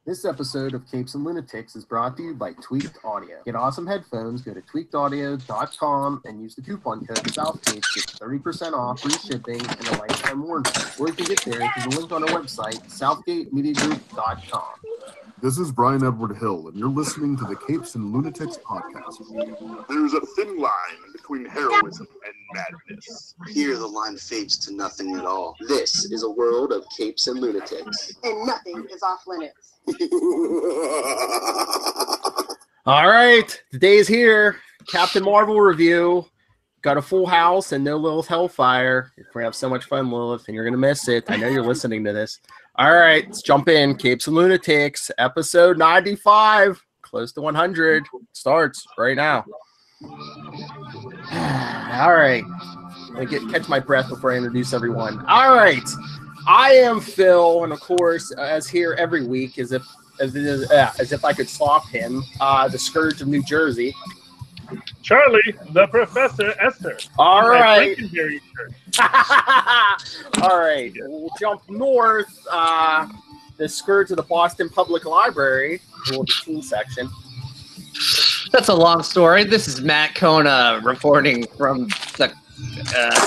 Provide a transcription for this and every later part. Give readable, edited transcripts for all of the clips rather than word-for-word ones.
This episode of Capes and Lunatics is brought to you by Tweaked Audio. Get awesome headphones, go to tweakedaudio.com and use the coupon code SOUTHCAPES to get 30% off, free shipping, and a lifetime warranty. Or you can get there through the link on our website, southgatemediagroup.com. This is Brian Edward Hill, and you're listening to the Capes and Lunatics podcast. There's a thin line between heroism and madness. Here the line fades to nothing at all. This is a world of Capes and Lunatics. And nothing is off limits. All right, the day is here. Captain Marvel review. Got a full house and no Lilith Hellfire. We're going to have so much fun, Lilith, and you're going to miss it. I know you're listening to this. All right, let's jump in. Capes and Lunatics, episode 95, close to 100. Starts right now. All right. Let me catch my breath before I introduce everyone. All right. I am Phil, and of course, as here every week, as if I could swap him, the Scourge of New Jersey. Charlie, the Professor Esther. All right. All right. We'll jump north. The Scourge of the Boston Public Library, the teen section. That's a long story. This is Matt Kona reporting from the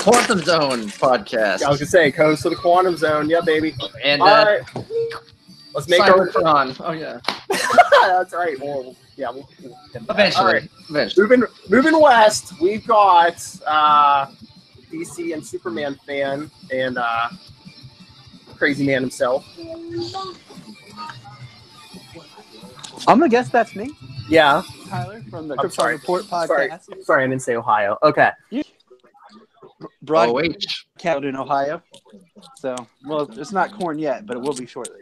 Quantum Zone podcast. I was gonna say, host of the Quantum Zone, yeah, baby. And all right, let's make our on. Oh yeah, that's right. We'll eventually. Right. Moving west, we've got DC and Superman fan and crazy man himself. I'm gonna guess that's me. Yeah, Tyler from the Crypto Report podcast. Sorry, I didn't say Ohio. Okay. Broadcast in Ohio. So, well, it's not corn yet, but it will be shortly.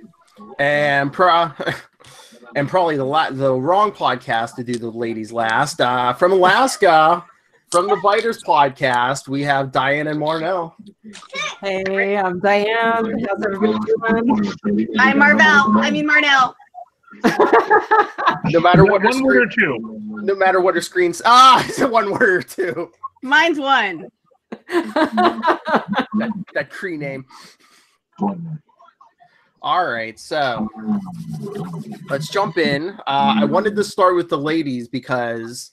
And probably the wrong podcast to do the ladies last. From Alaska, from the Biters podcast, we have Diane and Marnell. Hey, I'm Diane. How's everybody doing? I'm Marnell. No matter what, one word or two. No matter what her screens. It's a one word or two. Mine's one. that Cree name. All right, so let's jump in. I wanted to start with the ladies because,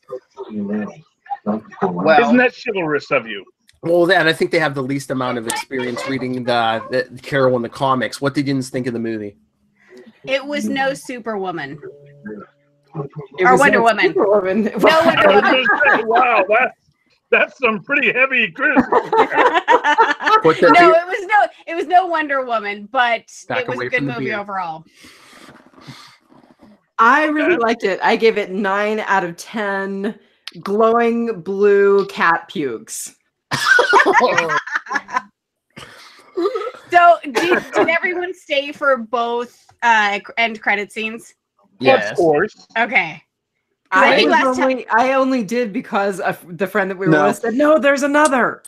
well, isn't that chivalrous of you? Well, then I think they have the least amount of experience reading the Carol in the comics. What did you think of the movie? It was no Superwoman. Or Wonder Woman. No Wonder Woman. Wow, that's some pretty heavy criticism. No, it was no Wonder Woman, but it was a good movie overall. I really liked it. I gave it 9 out of 10 glowing blue cat pukes. So, did everyone stay for both end credit scenes? Yes. Of course. Okay. I only did because of the friend that we were with said, no, there's another.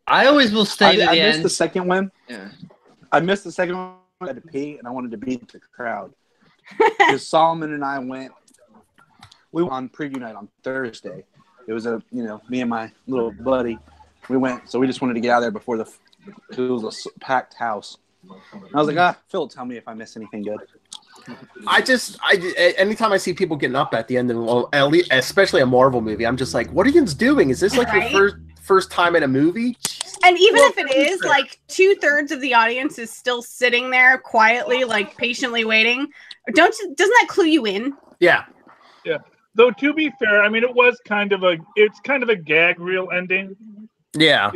I always will stay to the end. I missed the second one. Yeah. I missed the second one. I had to pee, and I wanted to beat the crowd. Because Solomon and I went on preview night on Thursday. It was me and my little buddy. We went, so we just wanted to get out of there before it was a packed house. And I was like, Phil, tell me if I miss anything good. Anytime I see people getting up at the end of, especially a Marvel movie, I'm just like, what are you doing? Is this like your first time in a movie? And even if it is, like 2/3 of the audience is still sitting there quietly, like patiently waiting. Doesn't that clue you in? Yeah. Yeah. Though to be fair, I mean, it's kind of a gag reel ending. Yeah.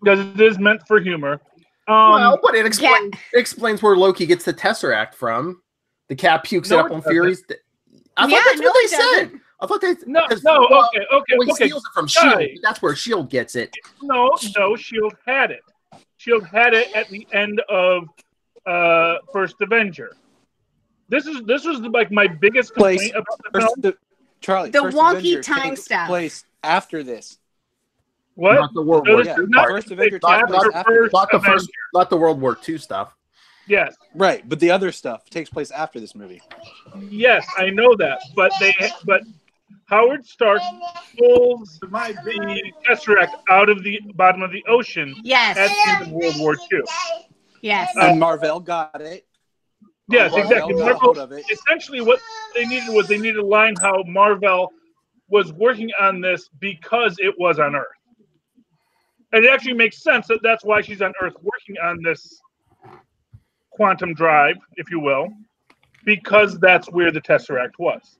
Because it is meant for humor. But it explains where Loki gets the Tesseract from. The cat pukes it up on Fury's. I thought that's what they said. I thought they okay. He steals it from Shield. That's where Shield gets it. No, Shield had it. Shield had it at the end of First Avenger. This was like my biggest complaint about the film. Charlie, the First wonky Avenger time takes stuff. place after this. What? Not the World War. First Avenger takes place after this. Not the World War II stuff. Yes. Right, but the other stuff takes place after this movie. Yes, I know that, but Howard Stark pulls the Tesseract out of the bottom of the ocean. Yes. At the end of World War II. Yes. And Marvel got it. Yes, Well, exactly. they'll get a hold of it. Essentially, what they needed a line how Marvel was working on this because it was on Earth, and it actually makes sense that that's why she's on Earth working on this quantum drive, if you will, because that's where the Tesseract was.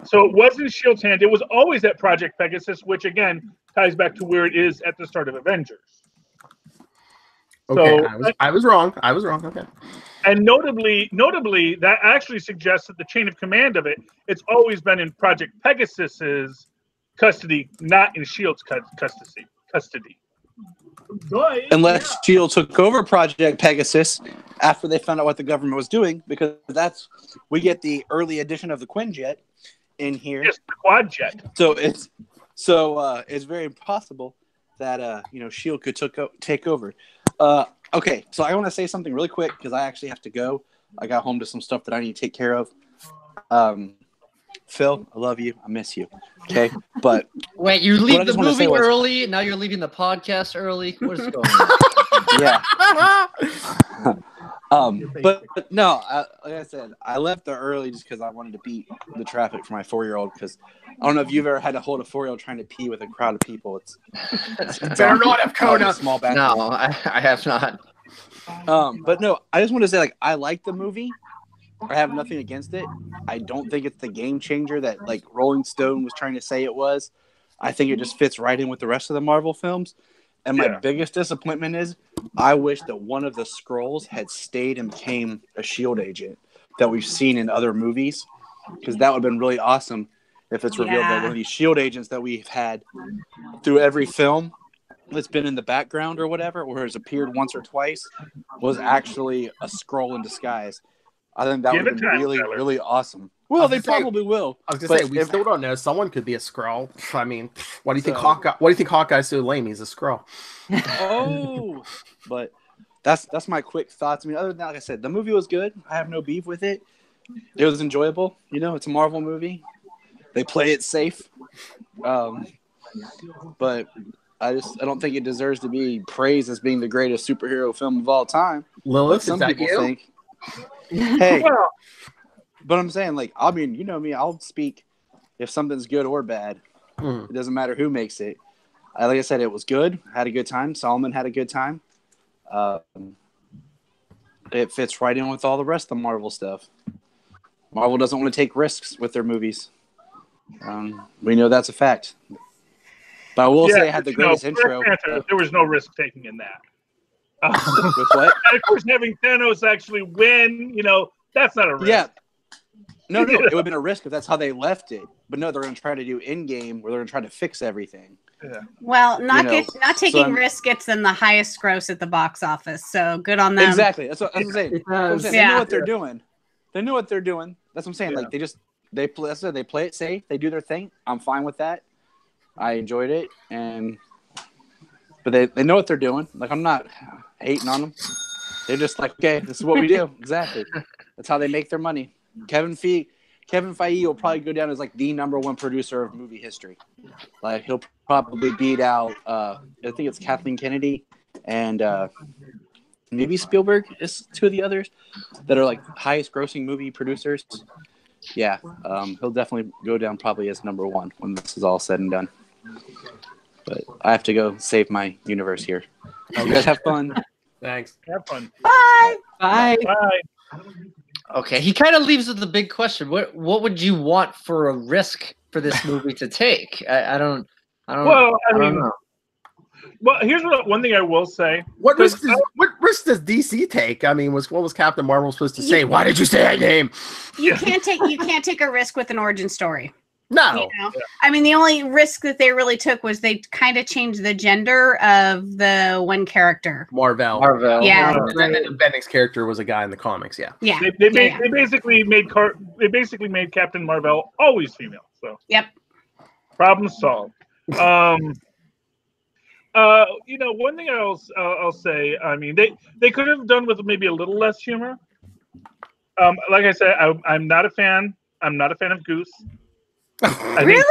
So it wasn't Shield's hand; it was always at Project Pegasus, which again ties back to where it is at the start of Avengers. Okay, So, I was wrong. I was wrong. Okay. And notably, that actually suggests that the chain of command of it's always been in Project Pegasus's custody, not in Shield's custody. Unless Shield took over Project Pegasus after they found out what the government was doing, because we get the early edition of the Quinjet in here. Yes, the Quadjet. So it's very possible that Shield could take over. Okay, so I want to say something really quick because I actually have to go. I got home to some stuff that I need to take care of. Phil, I love you. I miss you. Okay, but wait, you leave the movie early. Now you're leaving the podcast early. What is going on? Yeah. But no, like I said, I left there early just because I wanted to beat the traffic for my 4-year-old. Because I don't know if you've ever had to hold a 4-year-old trying to pee with a crowd of people. It's better not have Kona. Small bathroom. No, I have not. But no, I just want to say, like, I like the movie. I have nothing against it. I don't think it's the game changer that like Rolling Stone was trying to say it was. I think it just fits right in with the rest of the Marvel films. And my biggest disappointment is I wish that one of the Skrulls had stayed and became a SHIELD agent that we've seen in other movies, because that would have been really awesome if it's revealed that one of these SHIELD agents that we've had through every film that's been in the background or whatever, or has appeared once or twice, was actually a Skrull in disguise. I think that would have been really, really awesome. Well, they probably will. I was gonna say we still don't know. Someone could be a Skrull. I mean, why do you think Hawkeye? Why do you think Hawkeye's so lame? He's a Skrull. Oh, but that's my quick thoughts. I mean, other than that, like I said, the movie was good. I have no beef with it. It was enjoyable. It's a Marvel movie. They play it safe. But I don't think it deserves to be praised as being the greatest superhero film of all time. Lilith, some is that people think. Hey, but I'm saying, like, I mean, you know me, I'll speak if something's good or bad. It doesn't matter who makes it. Like I said, it was good. Had a good time. Solomon had a good time. It fits right in with all the rest of the Marvel stuff. Marvel doesn't want to take risks with their movies. We know that's a fact. But I will say I had the greatest intro. There was no risk taking in that. With what? And of course, having Thanos actually win, that's not a risk. Yeah. No, it would have been a risk if that's how they left it. But no, they're going to try to do in-game where they're going to try to fix everything. Yeah. Well, not taking risk gets them the highest gross at the box office. So good on them. Exactly. That's what I'm saying. They know what they're doing. They know what they're doing. That's what I'm saying. Yeah. Like they play it safe. They do their thing. I'm fine with that. I enjoyed it, but they know what they're doing. Like, I'm not hating on them. They're just like, okay, this is what we do. Exactly. That's how they make their money. Kevin Feige will probably go down as like the #1 producer of movie history. Like, he'll probably beat out I think it's Kathleen Kennedy and maybe Spielberg is two of the others that are like highest grossing movie producers. Yeah, he'll definitely go down probably as #1 when this is all said and done. But I have to go save my universe here. You guys have fun. Thanks. Have fun. Bye. Bye. Bye. Okay, he kind of leaves with the big question. What would you want for a risk for this movie to take? I don't know. Well, here's one thing I will say. What risk does DC take? I mean, what was Captain Marvel supposed to say? Why did you say that name? You can't take a risk with an origin story. No. I mean, the only risk that they really took was they kind of changed the gender of the one character. Marvel. Yeah. And then Bendix's character was a guy in the comics. Yeah. Yeah. They basically made Captain Marvel always female. So. Yep. Problem solved. One thing I'll say. I mean, they could have done with maybe a little less humor. Like I said, I'm not a fan. I'm not a fan of Goose. Really?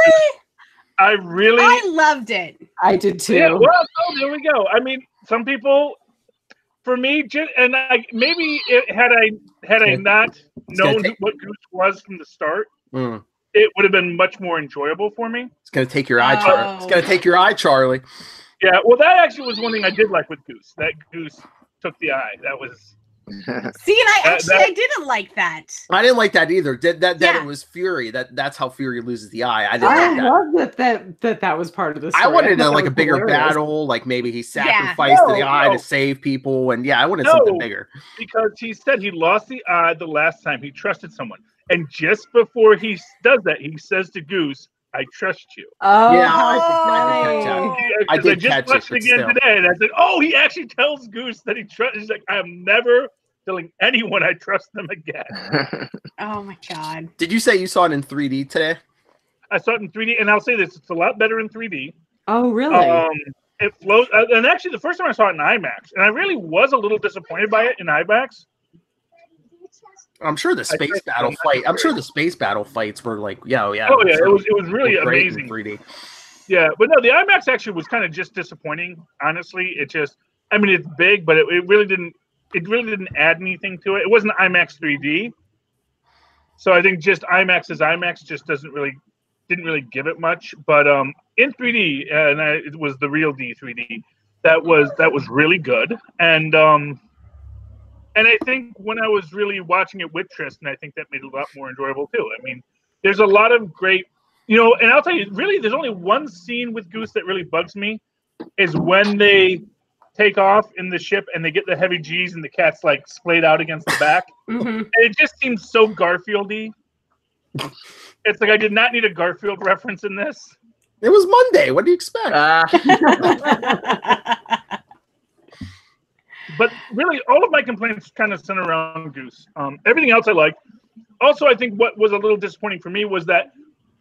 I loved it. I did too. Yeah, well, there we go. I mean, some people for me, and maybe had I not known what Goose was from the start, it would have been much more enjoyable for me. It's gonna take your eye, Charlie. It's gonna take your eye, Charlie. Yeah, well, that actually was one thing I did like with Goose. That Goose took the eye. That was. See, and I didn't like that. I didn't like that either. That it was Fury. That's how Fury loses the eye. I didn't love that was part of the story. I wanted a bigger battle, like maybe he sacrificed the eye to save people, and I wanted something bigger. Because he said he lost the eye the last time he trusted someone, and just before he does that, he says to Goose, "I trust you." Oh, yeah, I just watched it again today, and I said, "Oh, he actually tells Goose that he trusts." He's like, "I am never telling anyone I trust them again." Oh my god! Did you say you saw it in 3D today? I saw it in 3D, and I'll say this: it's a lot better in 3D. Oh, really? It flows, and actually, the first time I saw it in IMAX, and I really was a little disappointed by it in IMAX. I'm sure the space battle fight. I'm sure the space battle fights were like, Oh yeah, it was really amazing. 3D. Yeah, but no, the IMAX actually was kind of just disappointing. Honestly, it just, I mean, it's big, but it really didn't. It really didn't add anything to it. It wasn't IMAX 3D, so I think just IMAX as IMAX just didn't really give it much. But in 3D, it was the real D 3D. That was really good, and I think when I was really watching it with Tristan, I think that made it a lot more enjoyable too. I mean, there's a lot of great, and I'll tell you, really, there's only one scene with Goose that really bugs me, is when they take off in the ship and they get the heavy G's and the cat's like splayed out against the back. And it just seems so Garfield-y. It's like I did not need a Garfield reference in this. It was Monday. What do you expect? But really, all of my complaints kind of center around Goose. Everything else I like. Also, I think what was a little disappointing for me was that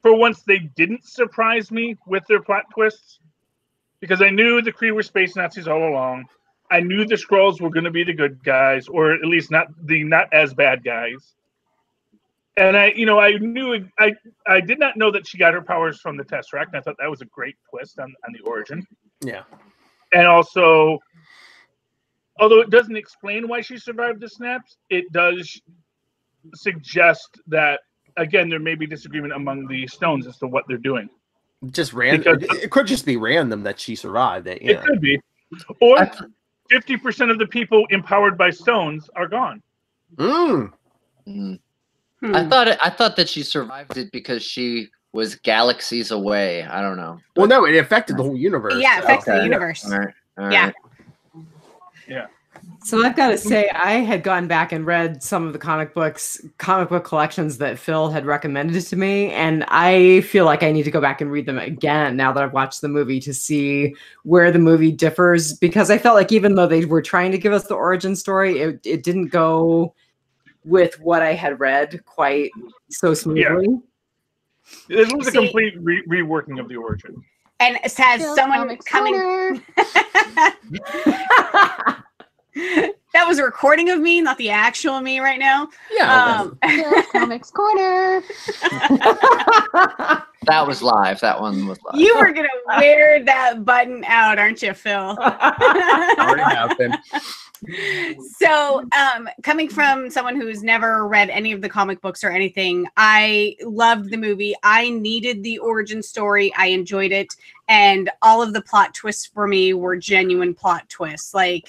for once they didn't surprise me with their plot twists, because I knew the Kree were space Nazis all along. I knew the Skrulls were going to be the good guys, or at least not as bad guys. And I did not know that she got her powers from the Tesseract. And I thought that was a great twist on the origin. Yeah. And also, although it doesn't explain why she survived the snaps, it does suggest that, again, there may be disagreement among the Stones as to what they're doing. Just random. It could just be random that she survived it. It could be. Or 50% of the people empowered by Stones are gone. I thought that she survived it because she was galaxies away. I don't know. Well, no, it affected the whole universe. Yeah, it affects the universe. All right. Yeah. Yeah. So I've got to say, I had gone back and read some of the comic book collections that Phil had recommended to me, and I feel like I need to go back and read them again now that I've watched the movie to see where the movie differs, because I felt like even though they were trying to give us the origin story, it didn't go with what I had read quite so smoothly. Yeah. This was a complete reworking of the origin. And it has someone coming. That was a recording of me, not the actual me right now. Yeah. Comics Corner. That was live. That one was live. You were going to wear that button out, aren't you, Phil? Already happened. So, coming from someone who's never read any of the comic books or anything, I loved the movie. I needed the origin story. I enjoyed it. And all of the plot twists for me were genuine plot twists. Like,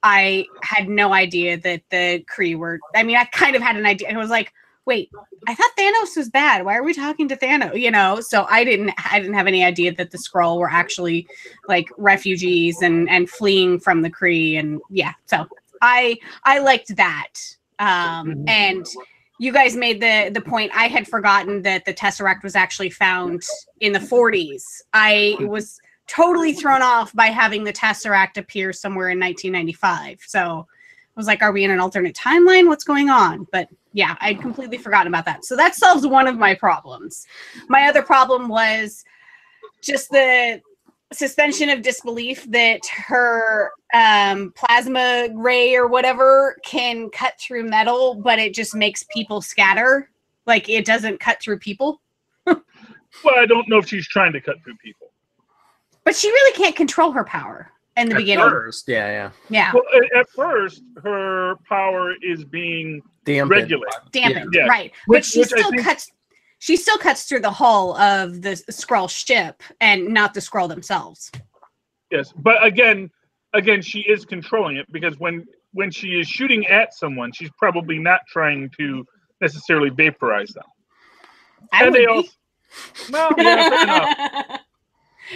I had no idea that the Kree were, I mean, I kind of had an idea. I was like, wait, I thought Thanos was bad. Why are we talking to Thanos? So I didn't have any idea that the Skrull were actually like refugees and fleeing from the Kree. And yeah, so I liked that. And you guys made the point. I had forgotten that the Tesseract was actually found in the 40s. I was totally thrown off by having the Tesseract appear somewhere in 1995. So I was like, are we in an alternate timeline? What's going on? But yeah, I'd completely forgotten about that. So that solves one of my problems. My other problem was just the suspension of disbelief that her plasma ray or whatever can cut through metal, but it just makes people scatter. Like it doesn't cut through people. Well, I don't know if she's trying to cut through people. But she really can't control her power. in the At beginning. first, yeah. Well, at first, her power is being regulated. Dampened, Yeah. right. Which- But she which I still think- cuts. She still cuts through the hull of the Skrull ship, and not the Skrull themselves. Yes, but again, she is controlling it because when she is shooting at someone, she's probably not trying to necessarily vaporize them. I would they be. also, well, yeah, fair enough.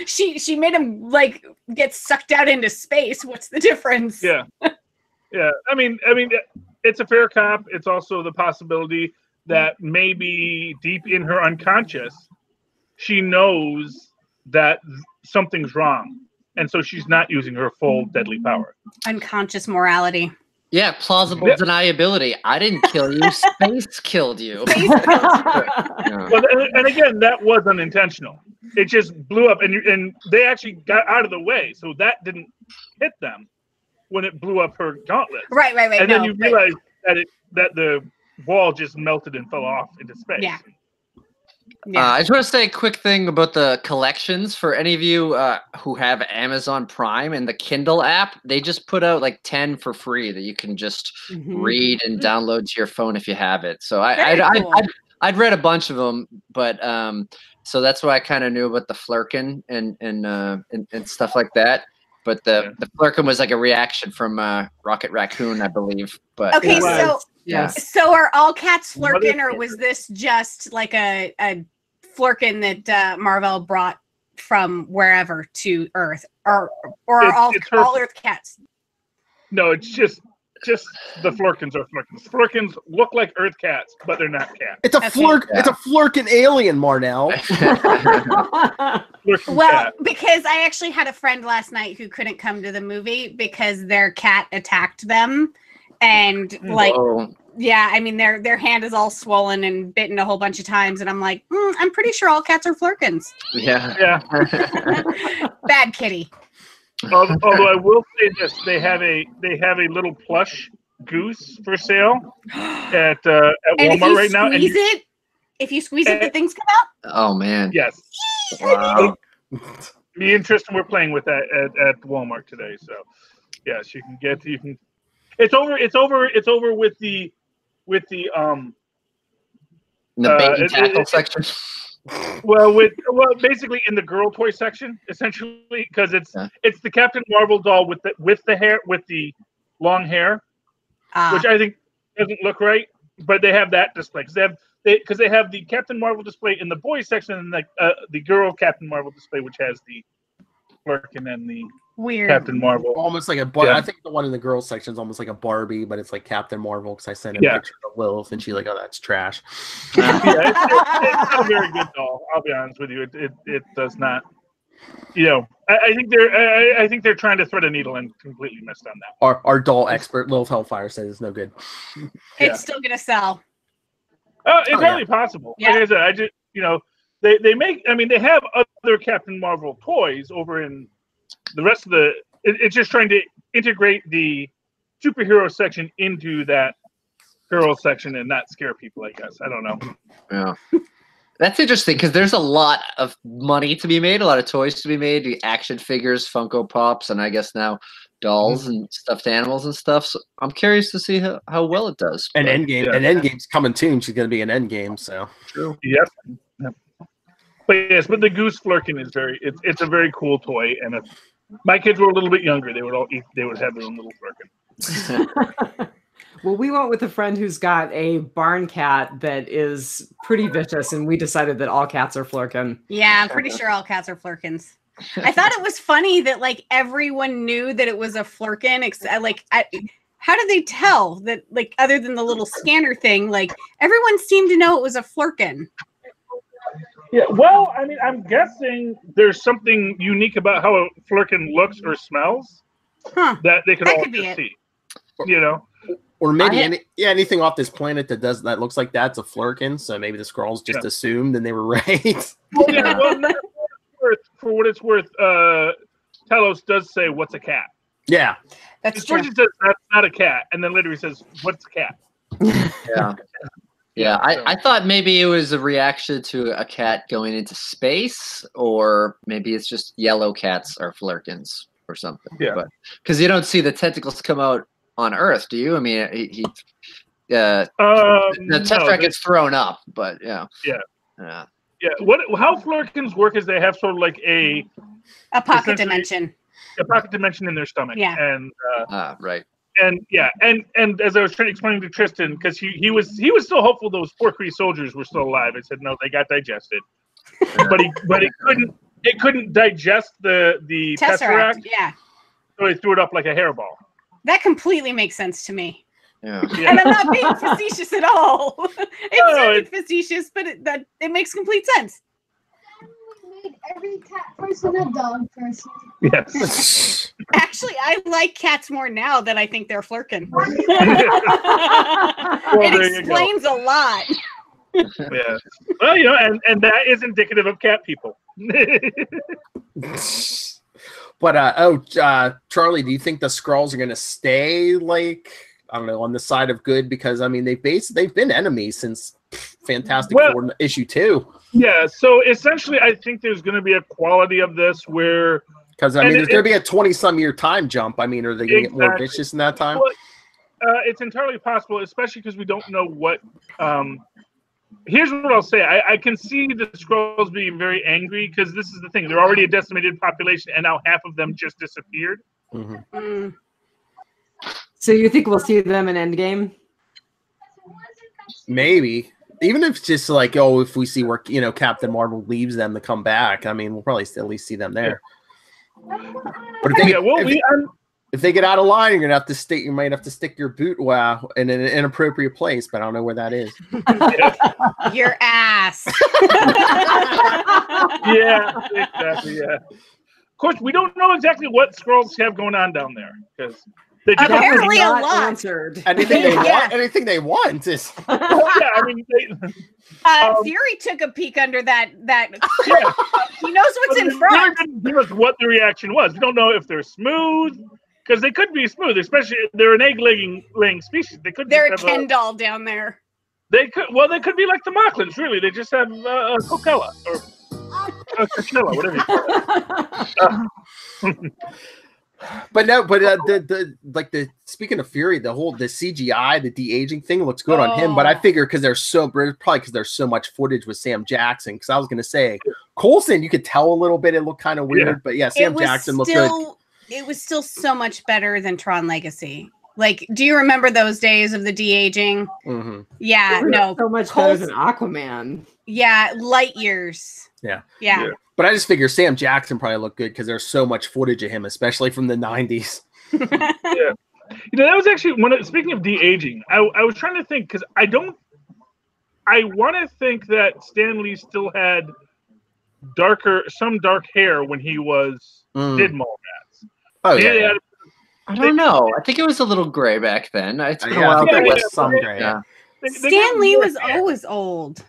She made him like get sucked out into space. What's the difference? Yeah, yeah. I mean, it's a fair cop. It's also the possibility that maybe deep in her unconscious, she knows that something's wrong, and so she's not using her full deadly power. Unconscious morality. Yeah, plausible deniability. I didn't kill you. Space killed you. Well, and again, that was unintentional. It just blew up, and they actually got out of the way, so that didn't hit them when it blew up her gauntlet. Right. And then you realize that the wall just melted and fell off into space. Yeah. I just want to say a quick thing about the collections. For any of you who have Amazon Prime and the Kindle app, they just put out like 10 for free that you can just read and download to your phone if you have it. So I'd read a bunch of them, but so that's why I kind of knew about the Flurkin and stuff like that. But the Flurkin was like a reaction from Rocket Raccoon, I believe. But okay, so yes. So are all cats Flurkin, or was this just like a Flurkin that Marvel brought from wherever to Earth, or are all Earth cats? No, it's just the Flurkins are Flurkins. Flurkins look like Earth cats, but they're not cats. It's a It's a Flurkin alien, Marnell. Well, because I actually had a friend last night who couldn't come to the movie because their cat attacked them, and like. Whoa. Yeah, I mean their hand is all swollen and bitten a whole bunch of times, and I'm like, I'm pretty sure all cats are Flurkins. Yeah. Bad kitty. Although I will say this, they have a little plush goose for sale at Walmart right now. And if you squeeze it, the things come out. Oh man. Yes. Wow. Me and Tristan were playing with that at Walmart today. So yes, you can. It's over with the baby tackle section. Well, basically in the girl toy section, essentially, because it's the Captain Marvel doll with the long hair, which I think doesn't look right, but they have that display because they have the Captain Marvel display in the boys section and the girl Captain Marvel display, which has the Flurkin and the weird Captain Marvel, almost like a Barbie. I think the one in the girls section is almost like a Barbie, but it's like Captain Marvel because I sent a picture of Lilith and she's like, "Oh, that's trash." It's not a very good doll. I'll be honest with you. It does not. I think they're trying to thread a needle and completely missed on that. Our doll expert Lilith Hellfire says it's no good. It's still gonna sell. It's highly possible. Yeah. Like I said, they make. I mean, they have other Captain Marvel toys over in the rest of the. It's just trying to integrate the superhero section into that girl section and not scare people. I guess I don't know. Yeah. That's interesting because there's a lot of money to be made, a lot of toys to be made, the action figures, Funko Pops, and I guess now dolls and stuffed animals and stuff. So I'm curious to see how well it does. And Endgame's coming soon. She's going to be in Endgame, so true. Yep. But the Goose Flurkin is it's a very cool toy, and if my kids were a little bit younger, they would have their own little Flurkin. Well, we went with a friend who's got a barn cat that is pretty vicious, and we decided that all cats are Flurkin. Yeah, I'm pretty sure all cats are Flurkins. I thought it was funny that like everyone knew that it was a Flurkin. How did they tell that? Like, other than the little scanner thing, like everyone seemed to know it was a Flurkin. Yeah, well, I mean, I'm guessing there's something unique about how a Flurkin looks or smells that they could all just see. Or maybe anything off this planet that looks like that's a Flurkin. So maybe the Skrulls just assumed and they were right. For what it's worth, Talos does say, "What's a cat?" Yeah, that's true. He says, "That's not a cat," and then later he says, "What's a cat?" Yeah. I thought maybe it was a reaction to a cat going into space, or maybe it's just yellow cats are Flurkins. or something. Yeah. But because you don't see the tentacles come out on Earth, do you? I mean, the Tesseract gets thrown up, but yeah. How Flurkins work is they have sort of like a pocket dimension. A pocket dimension in their stomach. Yeah. And right. And as I was explaining to Tristan, because he was still hopeful those poor Kree soldiers were still alive. I said no, they got digested, but it couldn't digest the Tesseract. Yeah. So they threw it up like a hairball. That completely makes sense to me. Yeah. And I'm not being facetious at all. It's facetious, but it makes complete sense. Made every cat person a dog person. Yes. Actually, I like cats more now that I think they're flirking. Well, it explains a lot. Yeah. Well, and that is indicative of cat people. But Charlie, do you think the Skrulls are going to stay I don't know, on the side of good? Because I mean, they've been enemies since Fantastic Four issue 2. Yeah. So essentially, I think there's going to be a quality of this where, because I mean, there's going to be a 20-some year time jump. I mean, are they going to get more vicious in that time? Well, it's entirely possible, especially because we don't know what. Here's what I'll say. I can see the Skrulls being very angry because this is the thing. They're already a decimated population, and now half of them just disappeared. Mm-hmm. So you think we'll see them in Endgame? Maybe. Even if it's just like, if we see where, Captain Marvel leaves them to come back, I mean, we'll probably at least see them there. But if they get out of line, you're gonna have to stick. You might have to stick your boot in an inappropriate place, but I don't know where that is. Your ass. Yeah, exactly. Yeah. Of course, we don't know exactly what Skrulls have going on down there because they apparently a lot. Answered. Anything they want. Anything they want is. I mean. Fury took a peek under that. Yeah. He knows what's in front. Fury didn't give us what the reaction was. We don't know if they're smooth. Because they could be smooth, especially they're an egg-laying species. They're a Ken doll down there. They could be like the Mocklins, really. They just have a Coachella or a Coachella, whatever you call it. But speaking of Fury, the CGI, the de-aging thing looks good on him. But I figure because there's so much footage with Sam Jackson. Because I was gonna say Coulson, you could tell a little bit. It looked kind of weird, but yeah, Sam Jackson looked good. It was still so much better than Tron Legacy. Do you remember those days of the de-aging? Mm-hmm. Yeah, so much better than Aquaman. Yeah, light years. Yeah. But I just figure Sam Jackson probably looked good because there's so much footage of him, especially from the 90s. Yeah. That was actually speaking of de-aging, I was trying to think because I want to think that Stan Lee still had some dark hair when he did Mallrats. Oh yeah. I don't know. I think it was a little gray back then. It's been a while. There was some gray. Yeah. Stan Lee was always old.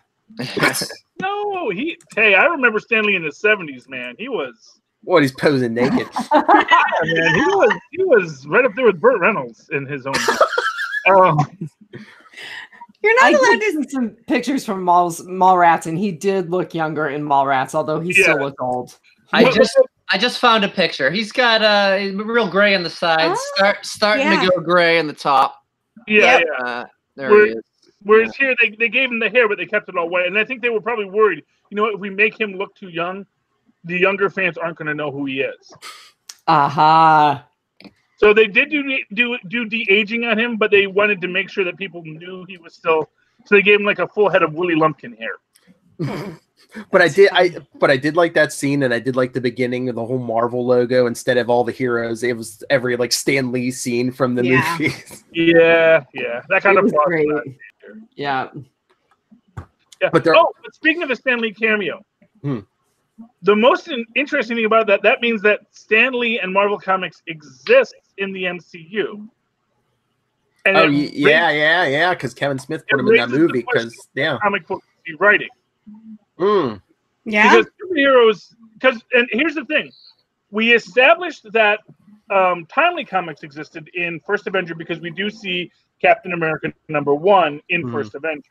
No, I remember Stan Lee in the 70s, man. He was. What, he's posing naked. Man, he was right up there with Burt Reynolds in his own. You're not allowed to see some pictures from Mallrats, and he did look younger in Mallrats, although he still looked old. I just found a picture. He's got real gray on the sides, starting to go gray on the top. Yeah, there he is. Whereas here they gave him the hair, but they kept it all white, and I think they were probably worried. If we make him look too young, the younger fans aren't going to know who he is. Aha. So they did do de-aging on him, but they wanted to make sure that people knew he was still. So they gave him like a full head of Willie Lumpkin hair. But I did like that scene, and I did like the beginning of the whole Marvel logo. Instead of all the heroes, it was every Stan Lee scene from the movies. Yeah, that kind of great. Yeah. But speaking of the Stan Lee cameo, the most interesting thing about that means that Stan Lee and Marvel Comics exist in the MCU. And because Kevin Smith put him in that movie. Comic book writing. Yeah. Because superheroes. And here's the thing: we established that Timely Comics existed in First Avenger because we do see Captain America #1 in First Avenger.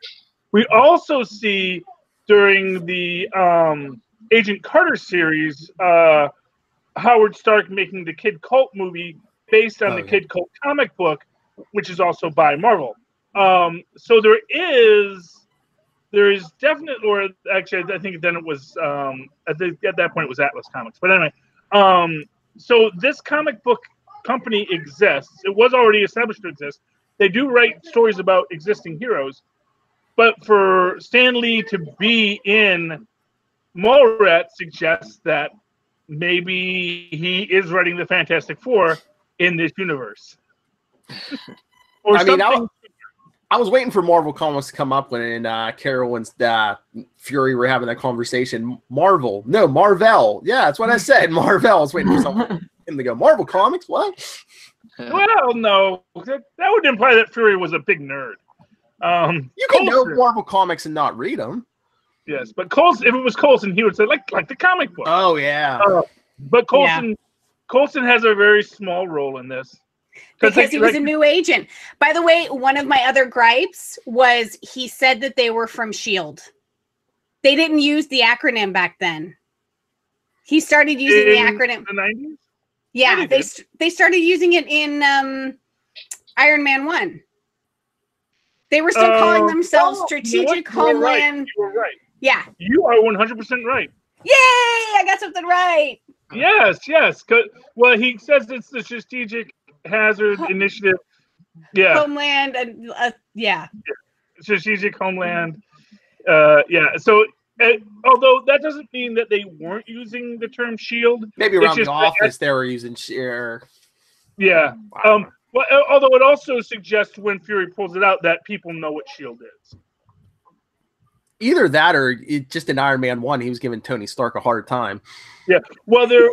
We also see during the Agent Carter series Howard Stark making the Kid Cult movie based on the Kid Cult comic book, which is also by Marvel. So there is definite, or actually, I think then it was at that point it was Atlas Comics. But anyway, so this comic book company exists. It was already established to exist. They do write stories about existing heroes, but for Stan Lee to be in Mallrats suggests that maybe he is writing the Fantastic Four in this universe. Or something. I was waiting for Marvel Comics to come up when Carol and Fury were having that conversation. Marvel. Yeah, that's what I said. Marvel. I was waiting for someone to go, Marvel Comics? What? Well, no. That would imply that Fury was a big nerd. You can know Marvel Comics and not read them. Yes, but Coulson, if it was Coulson, he would say, like the comic book. Oh, yeah. But Coulson has a very small role in this. Because he was a new agent. By the way, one of my other gripes was he said that they were from S.H.I.E.L.D. They didn't use the acronym back then. He started using the acronym. In the 90s? Yeah, they started using it in Iron Man 1. They were still calling themselves Strategic Homeland. You were right. Yeah. You are 100% right. Yay! I got something right. Yes. Well, he says it's the Strategic Hazard Initiative. Yeah. Homeland and Strategic Homeland. So although that doesn't mean that they weren't using the term S.H.I.E.L.D. Maybe around the office they were using share. Yeah. Wow. Well, although it also suggests when Fury pulls it out that people know what S.H.I.E.L.D. is. Either that or just in Iron Man 1, he was giving Tony Stark a hard time. Yeah. Well, there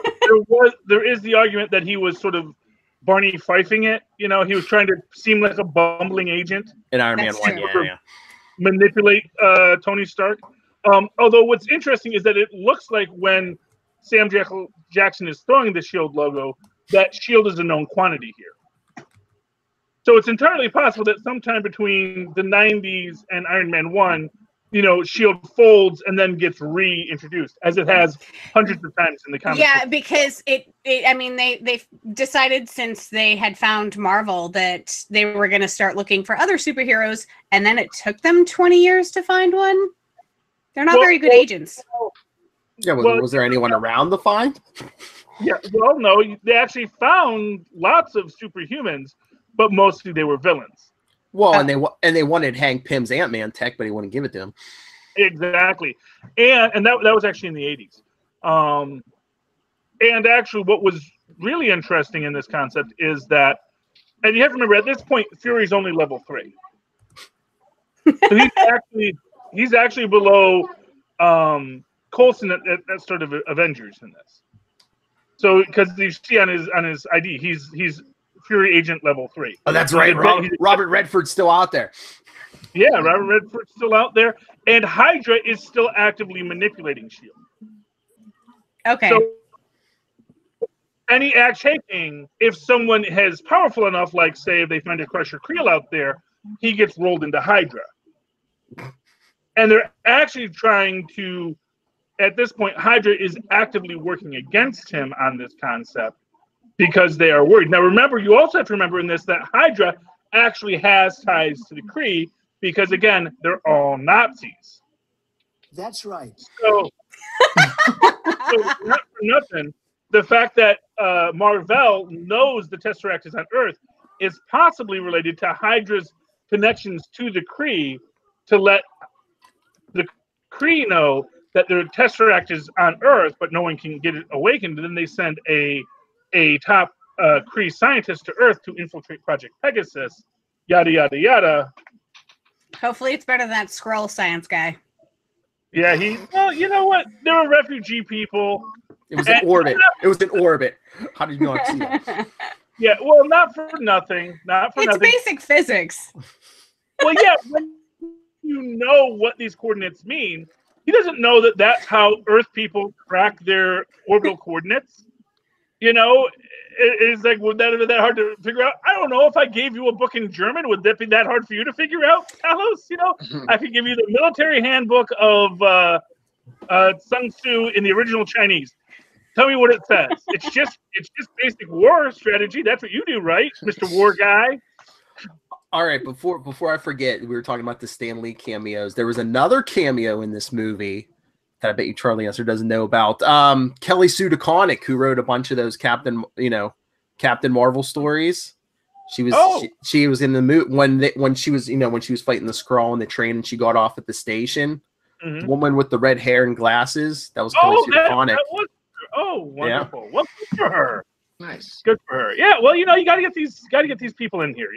is the argument that he was sort of Barney Fifing it. You know, he was trying to seem like a bumbling agent. In Iron Man 1, yeah. Manipulate Tony Stark. Although what's interesting is that it looks like when Sam Jackson is throwing the S.H.I.E.L.D. logo, that S.H.I.E.L.D. is a known quantity here. So it's entirely possible that sometime between the 90s and Iron Man 1, you know, S.H.I.E.L.D. folds and then gets reintroduced, as it has hundreds of times in the comics. Yeah, because they decided since they had found Marvel that they were going to start looking for other superheroes, and then it took them 20 years to find one. They're not very good agents. Yeah, was there anyone around to find? Yeah, well, no, they actually found lots of superhumans, but mostly they were villains. Well, and they wanted Hank Pym's Ant-Man tech, but he wouldn't give it to him. Exactly, and that was actually in the 80s. And actually, what was really interesting in this concept is that, and you have to remember, at this point, Fury's only level 3. So he's actually below Coulson at sort of Avengers in this. So because you see on his ID, he's Fury Agent level 3. Oh, that's right. Robert Redford's still out there. Yeah, Robert Redford's still out there, and Hydra is still actively manipulating S.H.I.E.L.D. Okay. So any act taking, if someone is powerful enough, like say if they find a Crusher Creel out there, he gets rolled into Hydra. And they're actually trying to, at this point, Hydra is actively working against him on this concept because they are worried. Now, remember, you also have to remember in this that Hydra actually has ties to the Kree because, again, they're all Nazis. That's right. So not for nothing, the fact that Marvel knows the Tesseract is on Earth is possibly related to Hydra's connections to the Kree to let the Kree know that their Tesseract is on Earth, but no one can get it awakened. And then they send a top Kree scientist to Earth to infiltrate Project Pegasus. Yada yada yada. Hopefully, it's better than that Skrull science guy. Yeah, well, you know what? They were refugee people. It was an orbit. It was an orbit. How did you not see that? Yeah, well, not for nothing. It's basic physics. Well, yeah, when you know what these coordinates mean, he doesn't know that that's how Earth people crack their orbital coordinates. You know, it's like, would that be that hard to figure out? I don't know. If I gave you a book in German, would that be that hard for you to figure out, Talos? You know, I could give you the military handbook of Sun Tzu in the original Chinese. Tell me what it says. It's just basic war strategy. That's what you do, right, Mr. War Guy? All right, before I forget, we were talking about the Stan Lee cameos. There was another cameo in this movie that I bet you Charlie Answer doesn't know about. Kelly Sue DeConnick, who wrote a bunch of those Captain Marvel stories. She was in the movie when she was fighting the Skrull on the train and she got off at the station. Mm-hmm. The woman with the red hair and glasses. That was Kelly Sue DeConnick. Wonderful. Yeah. Well, good for her. Nice. Good for her. Yeah. Well, you gotta get these people in here.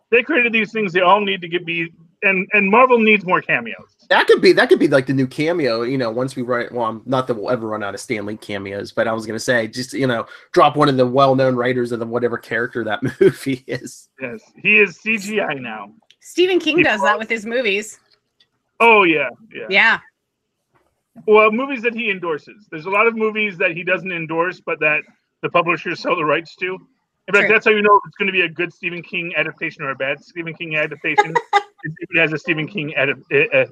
They created these things. They all need to and Marvel needs more cameos. That could be like the new cameo. Once we write. Well, not that we'll ever run out of Stan Lee cameos, but I was gonna say just drop one of the well-known writers of whatever character that movie is. Yes, he is CGI now. Stephen King does that with his movies. Oh yeah. Well, movies that he endorses. There's a lot of movies that he doesn't endorse, but that the publishers sell the rights to. In fact, that's how you know if it's going to be a good Stephen King adaptation or a bad Stephen King adaptation. If it has a Stephen King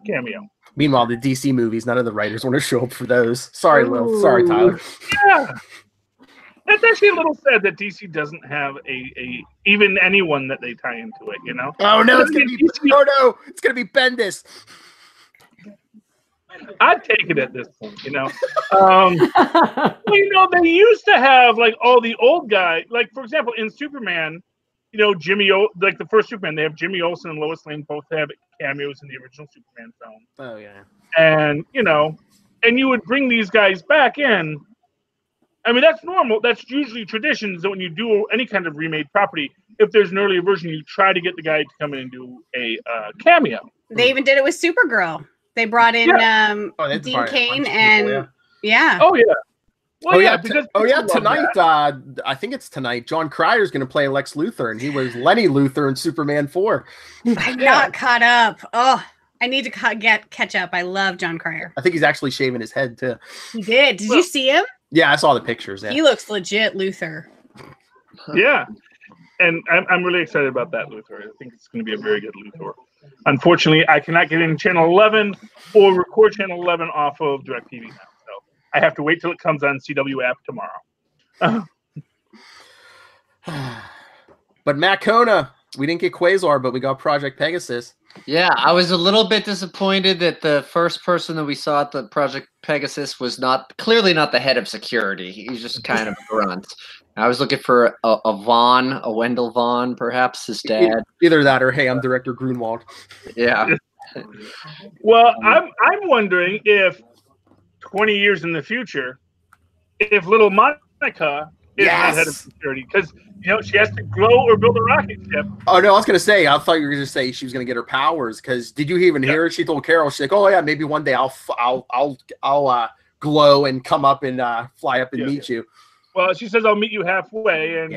cameo. Meanwhile, the DC movies, none of the writers want to show up for those. Sorry, Lil. Sorry, Tyler. Yeah. That's actually a little sad that DC doesn't have even anyone that they tie into it, Oh no, it's gonna be Bendis. I'd take it at this point, Well, they used to have like all the old guys, like for example, in Superman, like the first Superman, they have Jimmy Olsen and Lois Lane both have cameos in the original Superman film. Oh yeah. And and you would bring these guys back in. I mean, that's normal. That's usually traditions that when you do any kind of remade property, if there's an earlier version, you try to get the guy to come in and do a cameo. They even did it with Supergirl. They brought in Dean Cain and yeah. Oh yeah. Well, tonight. I think it's tonight. John Cryer's going to play Lex Luthor, and he was Lenny Luthor in Superman 4. I'm not caught up. Oh, I need to catch up. I love John Cryer. I think he's actually shaving his head too. He did. Did you see him? Yeah, I saw the pictures. Yeah. He looks legit Luthor. Yeah, and I'm really excited about that Luthor. I think it's going to be a very good Luthor. Unfortunately, I cannot get in Channel 11 or record Channel 11 off of DirecTV now. So I have to wait till it comes on CW app tomorrow. But Matt Kona, we didn't get Quasar, but we got Project Pegasus. Yeah, I was a little bit disappointed that the first person that we saw at the Project Pegasus was clearly not the head of security. He's just kind of a grunt. I was looking for a Wendell Vaughn, perhaps his dad. Either that or, hey, I'm Director Grunwald. Yeah. Well, I'm wondering if 20 years in the future, if little Monica is not head of security, because she has to glow or build a rocket ship. Oh no, I was gonna say, I thought you were gonna say she was gonna get her powers. Because did you even hear it? She told Carol, she's like, "Oh yeah, maybe one day I'll glow and come up and fly up and meet you." Well, she says, "I'll meet you halfway." And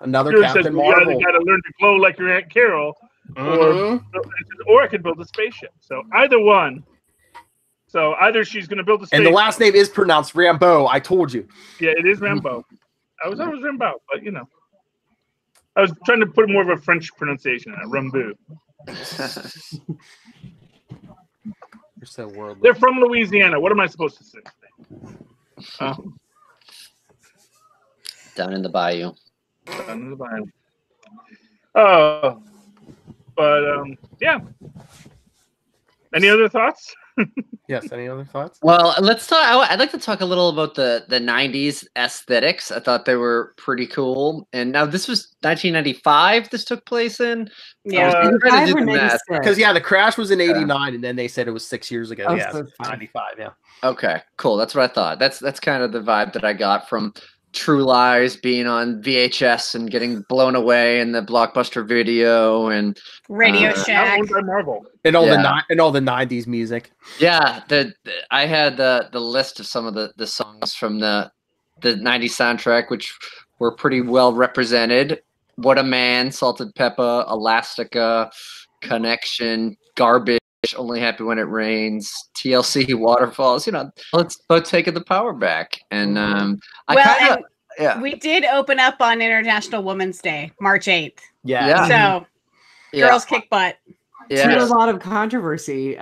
another Carol Captain says, Marvel. You got to learn to glow like your Aunt Carol, or I could build a spaceship. So either one. So either she's going to build a spaceship. And the last name is pronounced Rambeau. I told you. Yeah, it is Rambeau. I was Rambeau, but I was trying to put more of a French pronunciation on it. Rambeau. You're so worldly. They're from Louisiana. What am I supposed to say? Down in the bayou. Down in the bayou. Oh, but yeah. Any other thoughts? Yes. Any other thoughts? Well, let's talk. I'd like to talk a little about the 90s aesthetics. I thought they were pretty cool. And now this was 1995. This took place in. Yeah, because the crash was in '89, and then they said it was 6 years ago. So 95. Yeah. Okay, cool. That's what I thought. That's kind of the vibe that I got from True Lies being on VHS and getting blown away in the Blockbuster video and Radio Shack by Marvel and all the '90s music. Yeah, I had the list of some of the songs from the '90s soundtrack, which were pretty well represented. What a Man, Salted Pepper, Elastica, Connection, Garbage, Only Happy When It Rains, TLC, Waterfalls. It's about taking the power back. And we did open up on International Women's Day, March 8th. Yeah. So girls kick butt. Yeah. There's a lot of controversy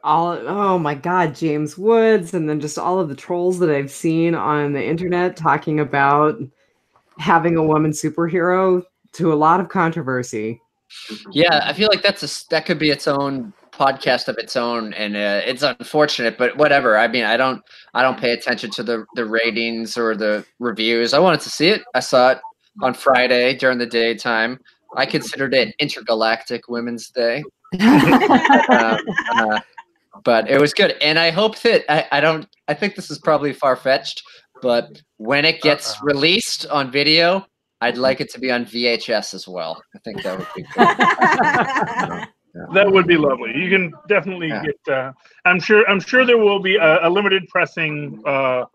oh my God, James Woods, and then just all of the trolls that I've seen on the internet talking about having a woman superhero to a lot of controversy. Yeah, I feel like that could be its own podcast of its own, and it's unfortunate, but whatever. I mean, I don't pay attention to the ratings or the reviews. I wanted to see it. I saw it on Friday during the daytime. I considered it Intergalactic Women's Day. But it was good, and I hope that I think this is probably far-fetched, but when it gets released on video, I'd like it to be on VHS as well. I think that would be cool. That would be lovely. You can definitely get. I'm sure there will be a limited pressing of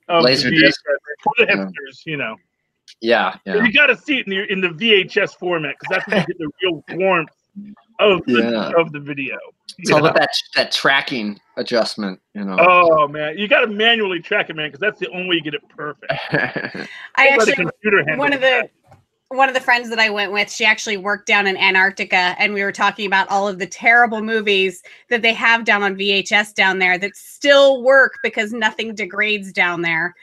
Laser disc for the hipsters. You know. Yeah. You got to see it in the VHS format because that's when you get the real warmth of the video. It's all about that tracking adjustment, you know. Oh man, you got to manually track it, man, because that's the only way you get it perfect. I actually one of the friends that I went with, she actually worked down in Antarctica, and we were talking about all of the terrible movies that they have down on VHS down there that still work because nothing degrades down there.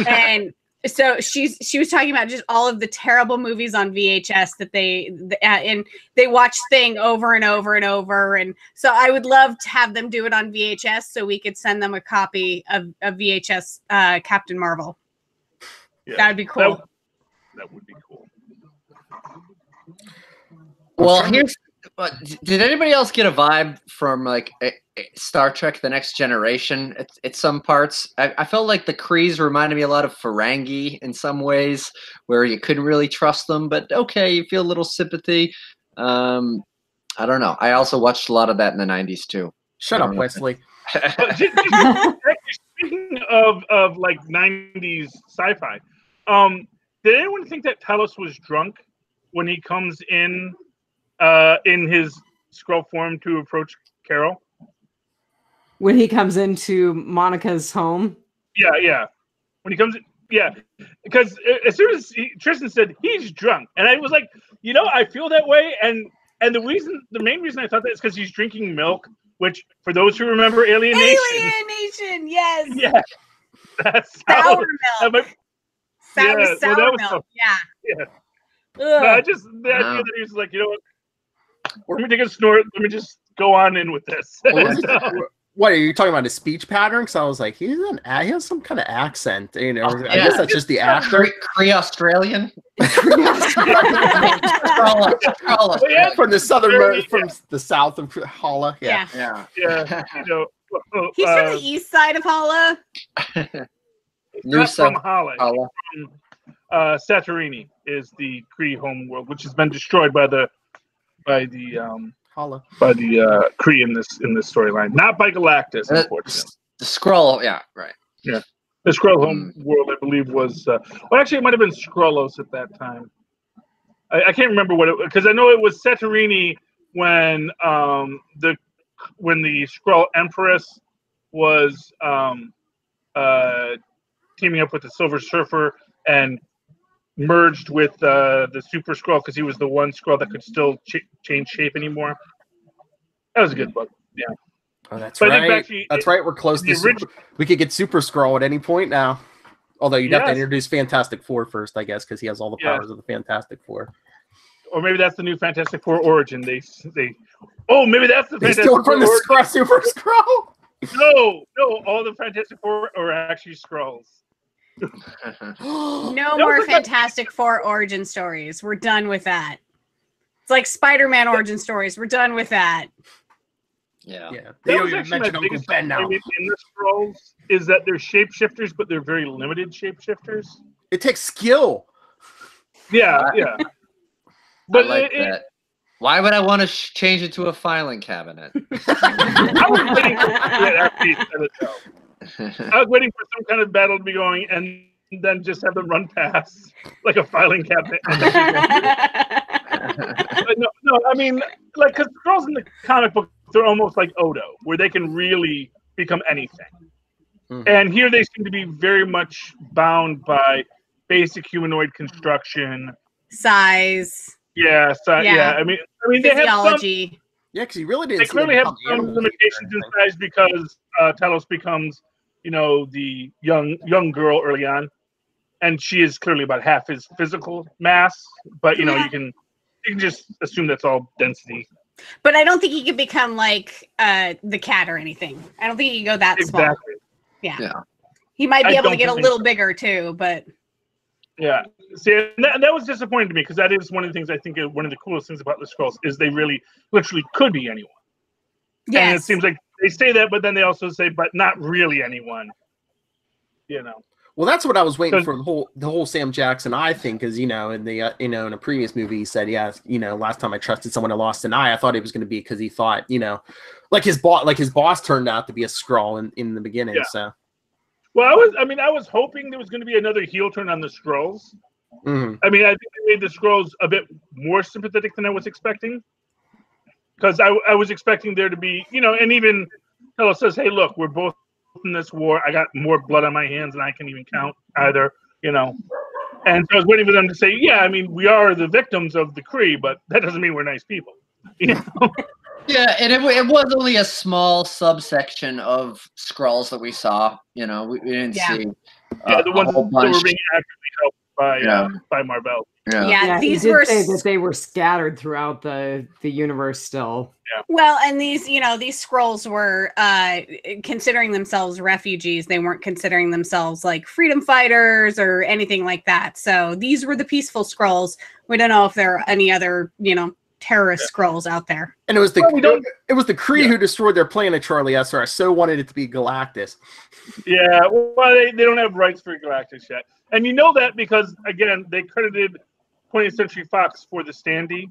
And so she was talking about just all of the terrible movies on VHS that they watch Thing over and over and over, and so I would love to have them do it on VHS so we could send them a copy of VHS Captain Marvel. Yeah, that would be cool. That would be cool. Well, did anybody else get a vibe from like Star Trek: The Next Generation at some parts? I felt like the Krees reminded me a lot of Ferengi in some ways, where you couldn't really trust them, but okay, you feel a little sympathy. I don't know. I also watched a lot of that in the 90s too. Shut up, Wesley. Speaking of like 90s sci-fi, did anyone think that Talos was drunk when he comes in his Skrull form to approach Carol? When he comes into Monica's home? Yeah. When he comes in, yeah. Because as soon as Tristan said he's drunk, and I was like, I feel that way, and the main reason I thought that is because he's drinking milk, which for those who remember Alienation, yes. Yeah. That's sour milk. Sour milk. Yeah. No, just the idea that he was like, you know what? Let me take a snort. Let me just go on in with this. What are you talking about? His speech pattern? Because I was like, he has some kind of accent. I guess that's just the actor. Cree Australian. From the from the south of Holla. Yeah. He's from the east side of Holla. Not from Holla. Santorini is the Kree homeworld, which has been destroyed by the Holla. By the Kree in this storyline, not by Galactus, unfortunately. The Skrull, yeah, right. Yeah, the Skrull homeworld, I believe, was actually it might have been Skrullos at that time. I can't remember what it was because I know it was Santorini when the Skrull Empress was teaming up with the Silver Surfer and merged with the Super Skrull because he was the one Skrull that could still change shape anymore. That was a good book. Yeah. Oh, that's right. That's right. We're close to we could get Super Skrull at any point now. Although you'd have to introduce Fantastic Four first, I guess, because he has all the powers of the Fantastic Four. Or maybe that's the new Fantastic Four origin. Maybe that's the Fantastic Four from the Super Skrull. No, all the Fantastic Four are actually Skrulls. No more Fantastic Four origin stories. We're done with that. It's like Spider-Man origin stories. We're done with that. Yeah. They don't even mention Uncle Ben now. In the Skrulls is that they're shapeshifters, but they're very limited shapeshifters. It takes skill. Yeah. But I like that. Why would I want to change it to a filing cabinet? I was waiting for some kind of battle to be going, and then just have them run past like a filing cabinet. But no, I mean, like, because Skrulls in the comic book, they're almost like Odo, where they can really become anything. Mm-hmm. And here they seem to be very much bound by basic humanoid construction, size. Yeah. I mean, physiology. Yeah, because he really didn't. They clearly have some limitations in size because Talos becomes, the young girl early on, and she is clearly about half his physical mass. But you can just assume that's all density. But I don't think he could become like the cat or anything. I don't think he could go that small. Yeah. He might be able to get a little bigger too, but yeah. See, and that was disappointing to me because that is one of the things I think one of the coolest things about the Skrulls is they really, literally could be anyone. Yes. And it seems like they say that, but then they also say, but not really anyone. Well, that's what I was waiting for the whole Sam Jackson eye thing, because in the in a previous movie he said, last time I trusted someone I lost an eye. I thought it was going to be because he thought like his boss turned out to be a Skrull in the beginning. Yeah. So. Well, I was hoping there was going to be another heel turn on the Skrulls. Mm-hmm. I think they made the Skrulls a bit more sympathetic than I was expecting, because I was expecting there to be and even Talos says, hey, look, we're both in this war. I got more blood on my hands than I can even count either, and so I was waiting for them to say, yeah, we are the victims of the Kree, but that doesn't mean we're nice people. Yeah, and it was only a small subsection of Skrulls that we saw. We didn't see. The ones that were being actively helped by Mar-Vell. Yeah, these were say that they were scattered throughout the universe still. Yeah. Well, and these Skrulls were considering themselves refugees. They weren't considering themselves like freedom fighters or anything like that. So these were the peaceful Skrulls. We don't know if there are any other, terrorist Skrulls out there. And it was the Kree who destroyed their planet, Charlie Esser. I so wanted it to be Galactus. Yeah, well, they don't have rights for Galactus yet. And that because, again, they credited 20th Century Fox for the standee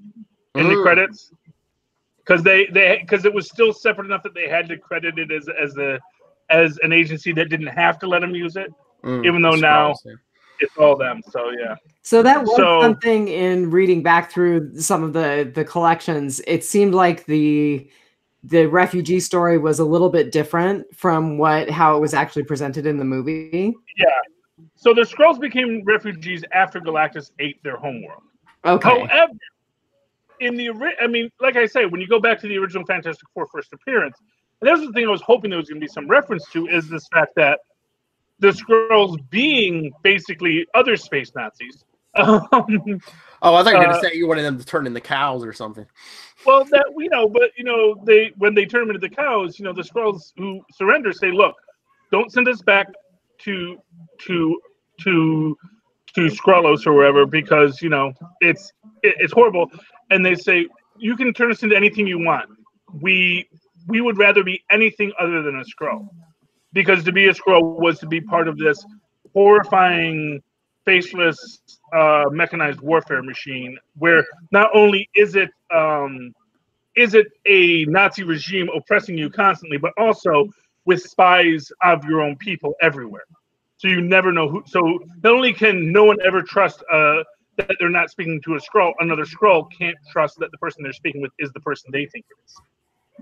in the credits. Because because it was still separate enough that they had to credit it as an agency that didn't have to let them use it, even though now it's all them. So yeah. So that was something in reading back through some of the collections. It seemed like the refugee story was a little bit different from how it was actually presented in the movie. Yeah. So the Skrulls became refugees after Galactus ate their homeworld. Okay. However, like I say, when you go back to the original Fantastic Four first appearance, and there's the thing I was hoping there was going to be some reference to is this fact that the Skrulls being basically other space Nazis. I thought you were going to say you wanted them to turn into cows or something. Well, when they turn them into the cows, the Skrulls who surrender say, "Look, don't send us back to Skrullos or wherever because it's horrible." And they say, "You can turn us into anything you want. We would rather be anything other than a Skrull, because to be a Skrull was to be part of this horrifying, faceless, mechanized warfare machine, where not only is it a Nazi regime oppressing you constantly, but also with spies of your own people everywhere. So you never know who. So not only can no one ever trust that they're not speaking to a Skrull, another Skrull can't trust that the person they're speaking with is the person they think it is.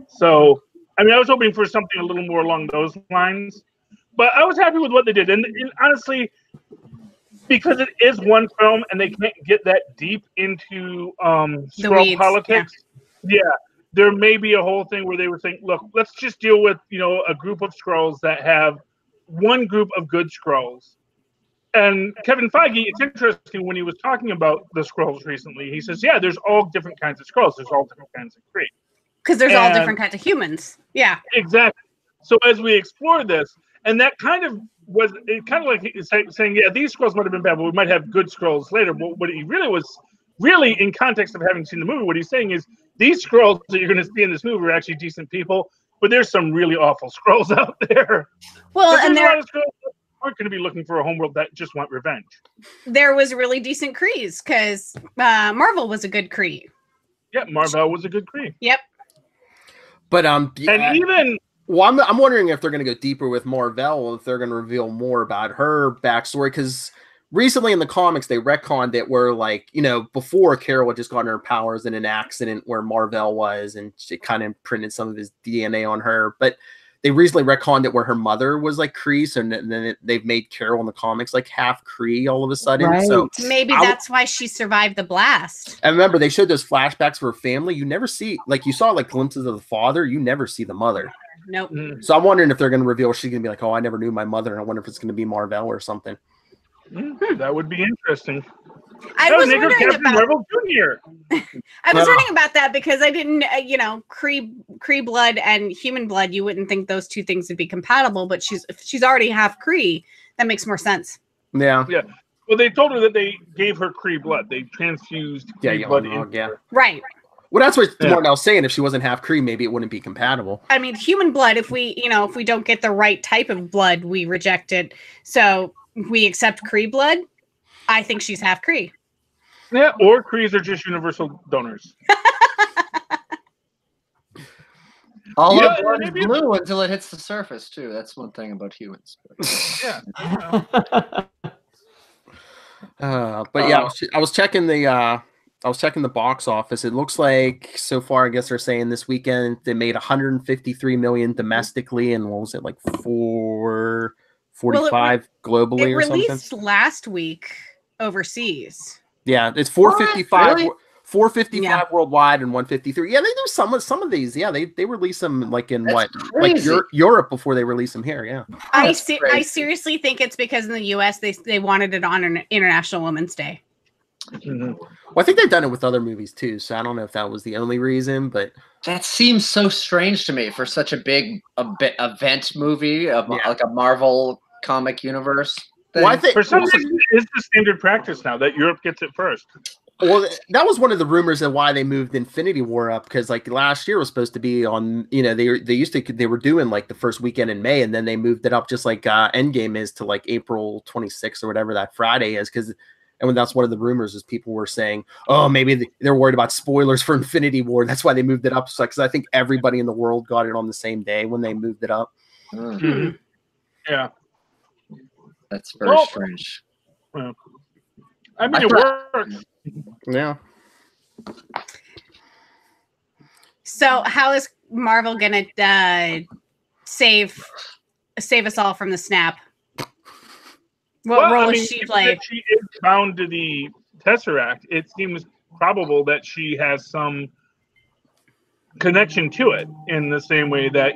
So, I was hoping for something a little more along those lines, but I was happy with what they did. And honestly, because it is one film and they can't get that deep into Skrull politics, there may be a whole thing where they were saying, look, let's just deal with, a group of Skrulls that have one group of good Skrulls. And Kevin Feige, it's interesting when he was talking about the Skrulls recently, he says, yeah, there's all different kinds of Skrulls. There's all different kinds of Kree. Because there's all different kinds of humans. Yeah. Exactly. So as we explore this, and that kind of was like saying, yeah, these Skrulls might have been bad, but we might have good Skrulls later. But what he really in context of having seen the movie, what he's saying is these Skrulls that you're going to see in this movie are actually decent people, but there's some really awful Skrulls out there. Well, and there aren't going to be looking for a homeworld that just want revenge. There was really decent Krees because Marvel was a good Kree. Yeah, Mar-Vell was a good Kree. Yep. But and even I'm wondering if they're going to go deeper with Mar-Vell, if they're going to reveal more about her backstory, because recently in the comics they retconned it where, like, before Carol had just gotten her powers in an accident where Mar-Vell was, and it kind of imprinted some of his DNA on her, but they recently retconned it where her mother was like Kree, so then they've made Carol in the comics like half Kree all of a sudden. Right. So Maybe that's why she survived the blast. and remember, they showed those flashbacks for her family. You never see, like, you saw like glimpses of the father. You never see the mother. Nope. So I'm wondering if they're going to reveal she's going to be like, oh, I never knew my mother. And I wonder if it's going to be Marvel or something. That would be interesting. I was wondering about Marvel Jr. I was wondering about that because I didn't, Kree blood and human blood. You wouldn't think those two things would be compatible, but she's already half Kree. That makes more sense. Yeah. Yeah. Well, they told her that they gave her Kree blood. They transfused Kree blood into her. Right. Well, that's what Martin was saying. If she wasn't half Kree, maybe it wouldn't be compatible. I mean, human blood. If we don't get the right type of blood, we reject it. So we accept Kree blood. I think she's half Kree. Yeah, or Krees are just universal donors. All our blood is blue until it hits the surface, too. That's one thing about humans. Yeah. But yeah, I was checking the box office. It looks like so far, I guess they're saying this weekend they made 153 million domestically, and what was it, like 445 globally or something? It released last week overseas. Yeah, it's 455. Really? 455 worldwide and 153. Yeah, they do some of these. Yeah, they release them like in like Europe before they release them here. Yeah, I seriously think it's because in the U.S. they wanted it on an International Women's Day. Mm-hmm. Well, I think they've done it with other movies too, so I don't know if that was the only reason, but that seems so strange to me for such a big event movie of like a Marvel comic universe thing. Well, I think for some reason it's the standard practice now that Europe gets it first. Well, that was one of the rumors of why they moved Infinity War up, because like last year was supposed to be on, they were doing like the first weekend in May, and then they moved it up just like Endgame is to like April 26th or whatever that Friday is, and that's one of the rumors is people were saying, oh, maybe they're worried about spoilers for Infinity War. That's why they moved it up. So, because I think everybody in the world got it on the same day when they moved it up. Mm-hmm. Yeah. That's very strange. Well, I mean, it works. Yeah. So how is Marvel gonna save us all from the snap? What role is she playing? She is bound to the Tesseract. It seems probable that she has some connection to it in the same way that,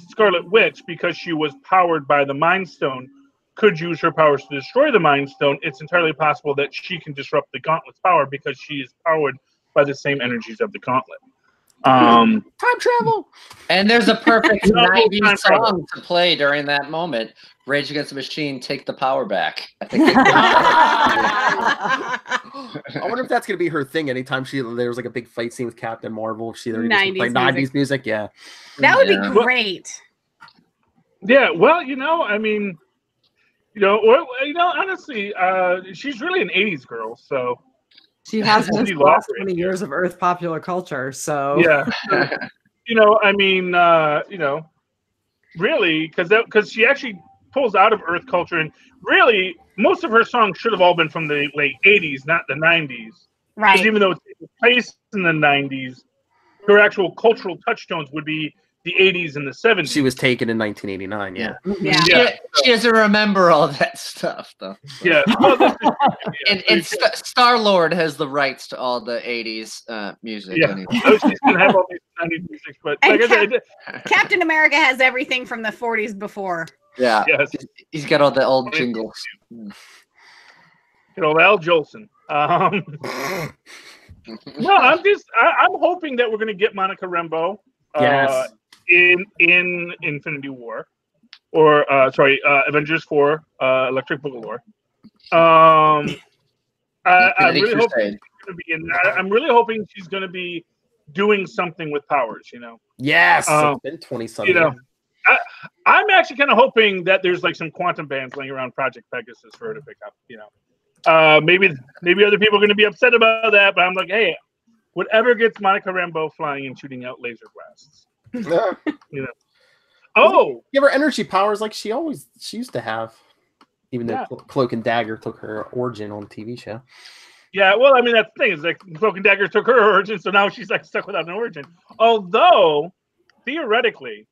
Scarlet Witch, because she was powered by the Mind Stone, could use her powers to destroy the Mind Stone. It's entirely possible that she can disrupt the Gauntlet's power because she is powered by the same energies of the Gauntlet. Time travel. And there's a perfect 90s song to play during that moment. Rage Against the Machine, Take the Power Back. I think I wonder if that's going to be her thing. Anytime there's like a big fight scene with Captain Marvel, she 90s music. Yeah. That would be great. Yeah. Well, I mean, honestly, she's really an 80s girl, so she has been for the last 20 years of Earth popular culture. So yeah, really, because she actually pulls out of Earth culture, and really most of her songs should have all been from the late 80s, not the 90s. Right. Because even though it's taking place in the 90s, her actual cultural touchstones would be the 80s and the 70s. She was taken in 1989. Yeah. She doesn't remember all that stuff, though. Yeah. And Star-Lord has the rights to all the 80s music. Yeah. Anyway. She's going to have all these 90s music, but like I said, Captain America has everything from the 40s before. Yeah. Yes. He's got all the old jingles. Al Jolson. No, I'm hoping that we're going to get Monica Rambeau. Yes. In Infinity War, or Avengers 4, Electric Boogaloo. I'm really hoping she's going to be in that. I'm really hoping she's going to be doing something with powers. Yes. It's been 20-something. I'm actually kind of hoping that there's like some quantum bands laying around Project Pegasus for her to pick up. Maybe other people are going to be upset about that, but I'm like, hey, whatever gets Monica Rambeau flying and shooting out laser blasts. Oh, give her energy powers like she used to have, even though Cloak and Dagger took her origin on the TV show. Yeah, well, I mean, that's the thing, is like Cloak and Dagger took her origin, so now she's like stuck without an origin. Although theoretically,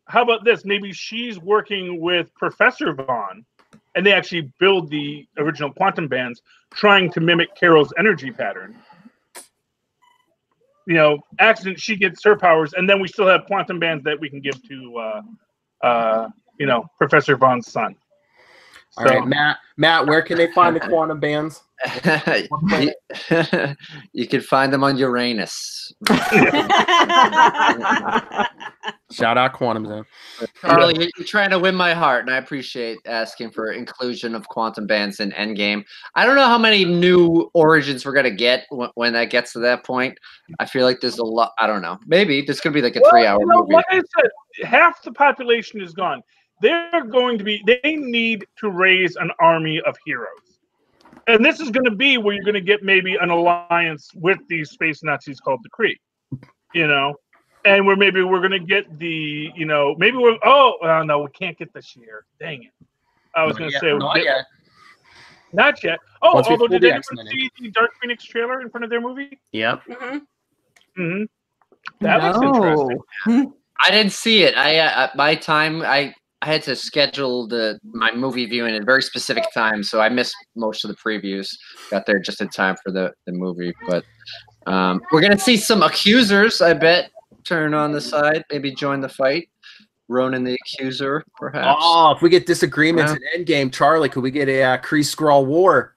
how about this? Maybe she's working with Professor Vaughn, and they actually build the original quantum bands, trying to mimic Carol's energy pattern. You know, accident, she gets her powers, and then we still have quantum bands that we can give to, you know, Professor Vaughn's son. All right, Matt, where can they find the quantum bands? You can find them on Uranus. Shout out Quantum Zone. Charlie, you're trying to win my heart, and I appreciate asking for inclusion of quantum bands in Endgame. I don't know how many new origins we're gonna get when that gets to that point. I feel like there's a lot. I don't know. Maybe this could be like a 3-hour movie. Like I said, half the population is gone. They're going to be. They need to raise an army of heroes, and this is going to be where you're going to get maybe an alliance with these space Nazis called the Kree. You know. And we're going to get the, you know, maybe we're, no, we can't get this year. Dang it. I was going to say. Not yet. Not yet. Oh, Once we although pull did the anyone X-Men in. see the Dark Phoenix trailer in front of their movie? Yep. Mm-hmm. That looks interesting. I didn't see it. My time, I had to schedule my movie viewing at a very specific time, so I missed most of the previews. Got there just in time for the movie. But we're going to see some accusers, I bet. Turn on the side, maybe join the fight. Ronan the Accuser, perhaps. Oh, if we get disagreements in Endgame, Charlie, could we get a Kree Skrull war?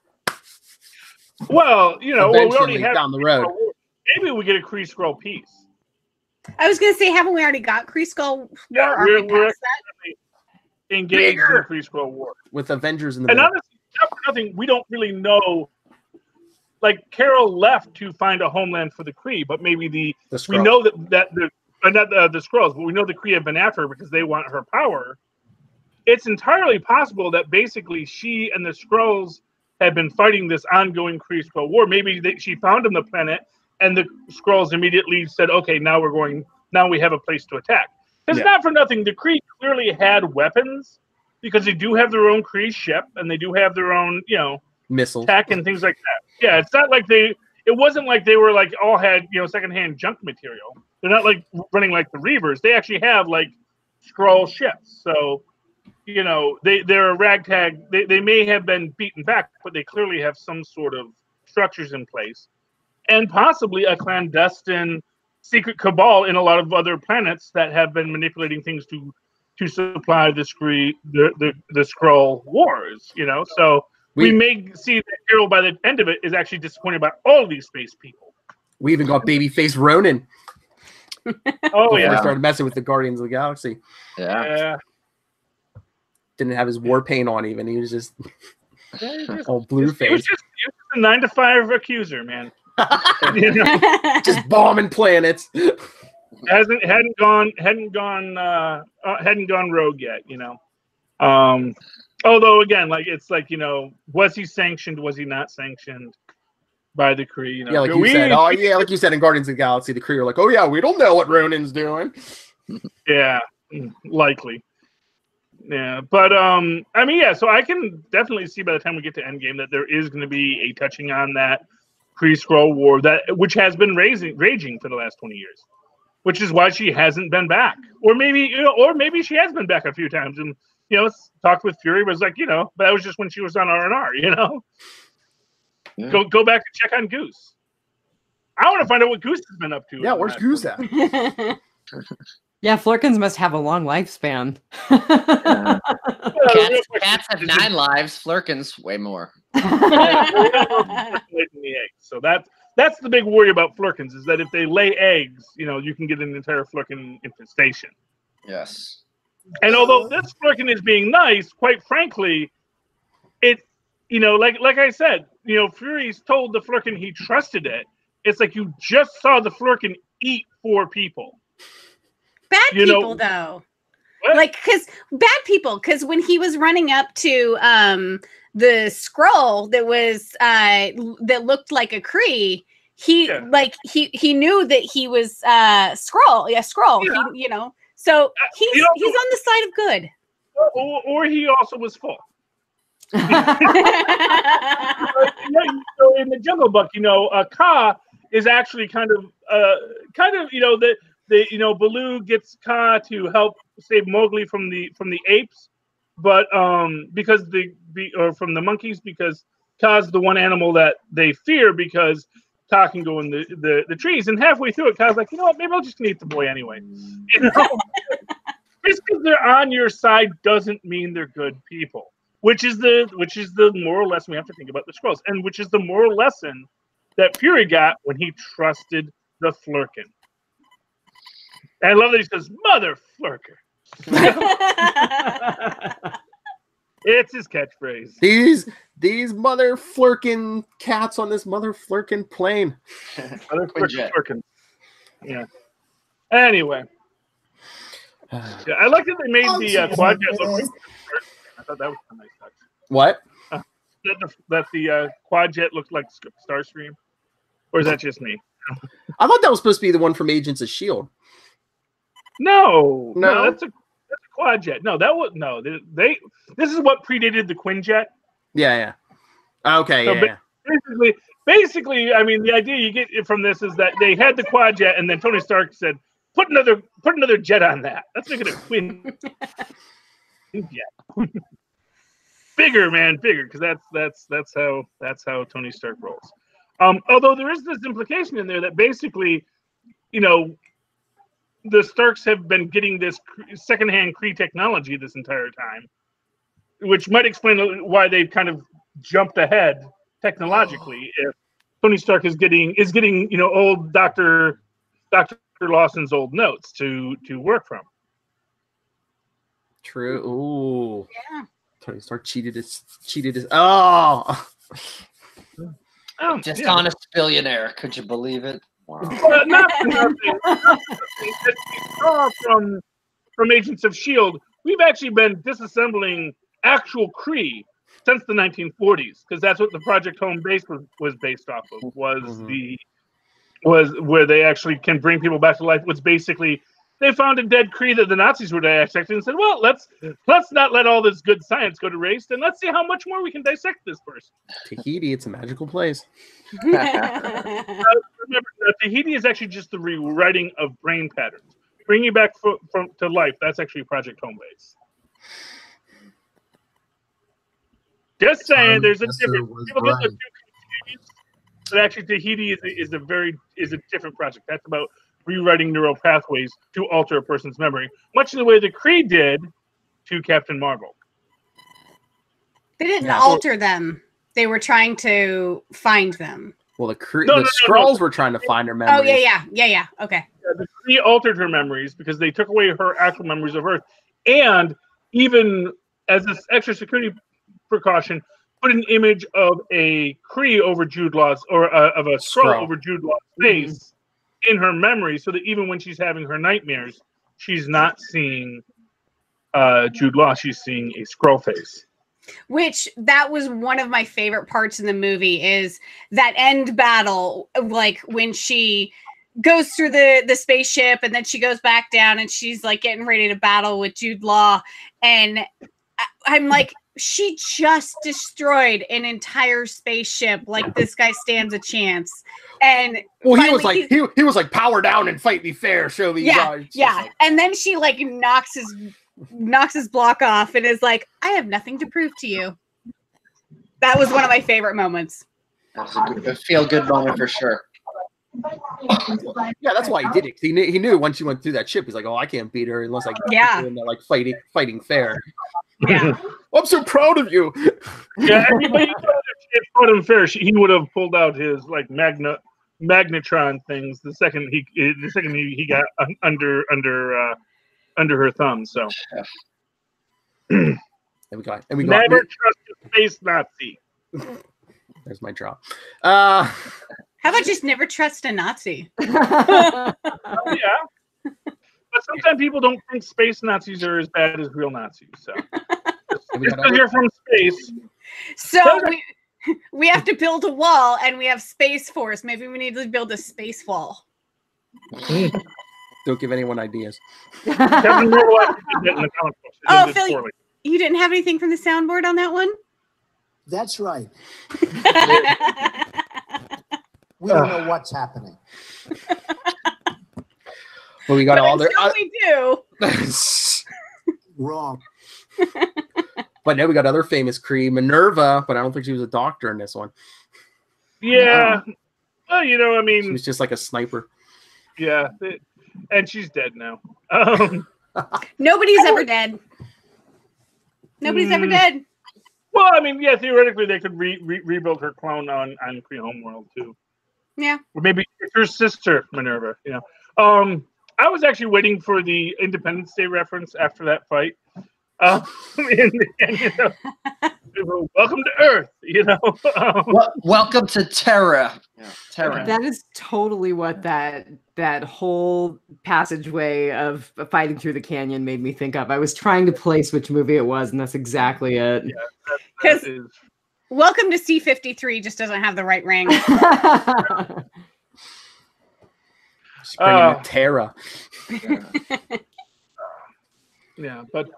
Well, you know, we already have down the road. Maybe we get a Kree Skrull peace. I was going to say, haven't we already got Kree Skrull war? Yeah, Are we we're past that? engaged in the Kree Skrull war with Avengers in the and middle. honestly, not for nothing, we don't really know. Like Carol left to find a homeland for the Kree, but maybe we know that the not the Skrulls, but we know the Kree have been after her because they want her power. It's entirely possible that basically she and the Skrulls have been fighting this ongoing Kree Skrull war. Maybe she found on the planet, and the Skrulls immediately said, "Okay, now we have a place to attack." Because not for nothing, the Kree clearly had weapons because they do have their own Kree ship and they do have their own, you know, missiles, tech, and things like that. Yeah, it's not like it wasn't like they were like all had, you know, secondhand junk material. They're not like running like the Reavers. They actually have like Skrull ships. So, you know, they're a ragtag. They may have been beaten back, but they clearly have some sort of structures in place, and possibly a clandestine secret cabal in a lot of other planets that have been manipulating things to supply the Skrull wars. You know, so. We may see that Carol, by the end of it, is actually disappointed by all of these space people. We even got babyface Ronan. Oh, Before he started messing with the Guardians of the Galaxy. Yeah. Didn't have his war paint on even. He was just all blue face. He was just a 9-to-5 accuser, man. You know? Just bombing planets. hadn't gone rogue yet, you know. Although again, like it's like, you know, was he sanctioned? Was he not sanctioned by the Kree? You know? Yeah, like you said. Oh, yeah, like you said in Guardians of the Galaxy, the Kree are like, oh yeah, we don't know what Ronan's doing. Yeah, likely. Yeah, but I mean, yeah. So I can definitely see by the time we get to Endgame that there is going to be a touching on that Kree Skrull war which has been raging for the last 20 years, which is why she hasn't been back, or maybe she has been back a few times and. You know, talked with Fury, was like, you know, but that was just when she was on R&R, you know? Yeah. Go back and check on Goose. I want to find out what Goose has been up to. Yeah, where's Goose at? Yeah, Flurkins must have a long lifespan. Cats have 9 lives, Flurkins way more. So that's the big worry about Flurkins, is that if they lay eggs, you know, you can get an entire Flurkin infestation. Yes. And although this Flurkin is being nice, quite frankly, it, you know, like I said, you know, Fury's told the Flurkin he trusted it. It's like you just saw the Flurkin eat 4 people. Bad people, though. What? Like, because when he was running up to the Skrull that was that looked like a Kree, he knew that he was Skrull. Yeah, Skrull. Yeah. He, you know. So he's on the side of good. Or he also was full. So in the Jungle Book, you know, Ka is actually kind of, you know, Baloo gets Kaa to help save Mowgli from the apes, but because from the monkeys, because Kaa's the one animal that they fear because Kaa can go in the trees. And halfway through it, Kaa's like, you know what? Maybe I'll just eat the boy anyway. Just because they're on your side doesn't mean they're good people. Which is the moral lesson we have to think about the Skrulls, and which is the moral lesson that Fury got when he trusted the Flurkin. And I love that he says, "Mother Flurker." It's his catchphrase. These mother Flurkin cats on this mother Flurkin plane. Mother Flurkin. Yeah. Anyway. Yeah, I like that they made the quadjet look. I thought that was a nice touch. What? That the quadjet looked like Starscream, or is that just me? I thought that was supposed to be the one from Agents of S.H.I.E.L.D. No, that's a quadjet. No, that was no. This is what predated the Quinjet. Yeah. Okay, so Basically, I mean, the idea you get from this is that they had the quadjet, and then Tony Stark said, "Put another jet on that. Let's make it a Quinjet." Bigger, man, bigger, because that's how Tony Stark rolls. Although there is this implication in there that basically, the Starks have been getting this secondhand Kree technology this entire time, which might explain why they've kind of jumped ahead technologically. If Tony Stark is getting old Dr. Lawson's old notes to work from. True. Ooh. Yeah. Tony Stark cheated his. Oh. Dishonest billionaire. Could you believe it? Wow. Not for nothing. From Agents of S.H.I.E.L.D., we've actually been disassembling actual Kree since the 1940s, because that's what the Project Home Base was based off of. Was where they actually can bring people back to life. Was basically they found a dead Kree that the Nazis were dissecting and said, well, let's not let all this good science go to waste, and let's see how much more we can dissect this person. Tahiti, it's a magical place. Remember, Tahiti is actually just the rewriting of brain patterns. Bringing you back to life, that's actually Project Home Base. Just saying, there's a difference. People get the two confused, but actually Tahiti is a different project. That's about rewriting neural pathways to alter a person's memory, much in the way the Kree did to Captain Marvel. They didn't alter them. They were trying to find them. Well, the Skrulls were trying to find her memories. Oh, yeah. Okay. The Kree altered her memories because they took away her actual memories of Earth. And even as this extra security precaution, put an image of a Kree over Jude Law's, or of a Skrull over Jude Law's face in her memory, so that even when she's having her nightmares, she's not seeing Jude Law, she's seeing a Skrull face. Which, that was one of my favorite parts in the movie, is that end battle, like when she goes through the spaceship and then she goes back down and she's like getting ready to battle with Jude Law, and I'm like, she just destroyed an entire spaceship. Like, this guy stands a chance. And well, he was like power down and fight me fair, show me. Yeah. Like, and then she like knocks his block off and is like, I have nothing to prove to you. That was one of my favorite moments. That was a feel-good moment for sure. Yeah, that's why he did it. He knew once she went through that ship, he's like, oh, I can't beat her unless I get in there, like fighting fair. Yeah. I'm so proud of you. Yeah, but if she had fought him fair, he would have pulled out his like magnetron things the second he got under her thumb. So and we got never trust a space Nazi. There's my drop. How about just never trust a Nazi? Yeah. But sometimes people don't think space Nazis are as bad as real Nazis. So just because you're from space. So we have to build a wall, and we have Space Force. Maybe we need to build a space wall. Don't give anyone ideas. Oh, Phil, you didn't have anything from the soundboard on that one? That's right. We don't know what's happening. But we got all their. We do. Wrong. But now we got other famous Cree, Minerva, but I don't think she was a doctor in this one. Yeah. Well, I She mean, was just like a sniper. yeah, and she's dead now. Nobody's ever dead. Nobody's ever dead. Well, I mean, yeah, theoretically they could rebuild her clone on Kree Homeworld too. Yeah. Or maybe it's her sister Minerva. I was actually waiting for the Independence Day reference after that fight. And, welcome to Earth. Welcome to Terra. Yeah, Terra. That is totally what that whole passageway of fighting through the canyon made me think of. I was trying to place which movie it was, and that's exactly it. Because Welcome to C-53 just doesn't have the right ring. Just bringing the Terra. Yeah, but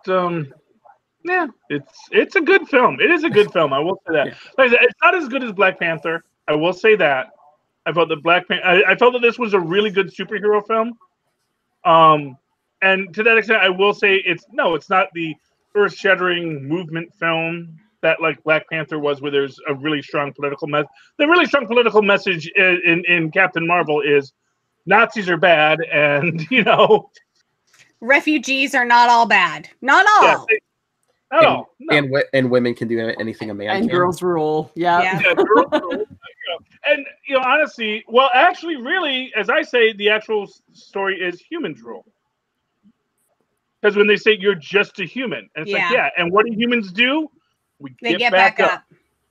yeah, it's a good film. It is a good film. I will say that. Like I said, it's not as good as Black Panther. I will say that. I felt that I felt that this was a really good superhero film. And to that extent, I will say it's not the earth-shattering movement film that like Black Panther was, where there's a really strong political message. The really strong political message in Captain Marvel is Nazis are bad, and refugees are not all bad. Not all. Yeah, not all. No. And women can do anything a man and can. girls rule. Yeah. Girls rule. And honestly, well, actually, really, as I say, the actual story is humans rule. Because when they say you're just a human, and it's like, yeah, and what do humans do? They get back up.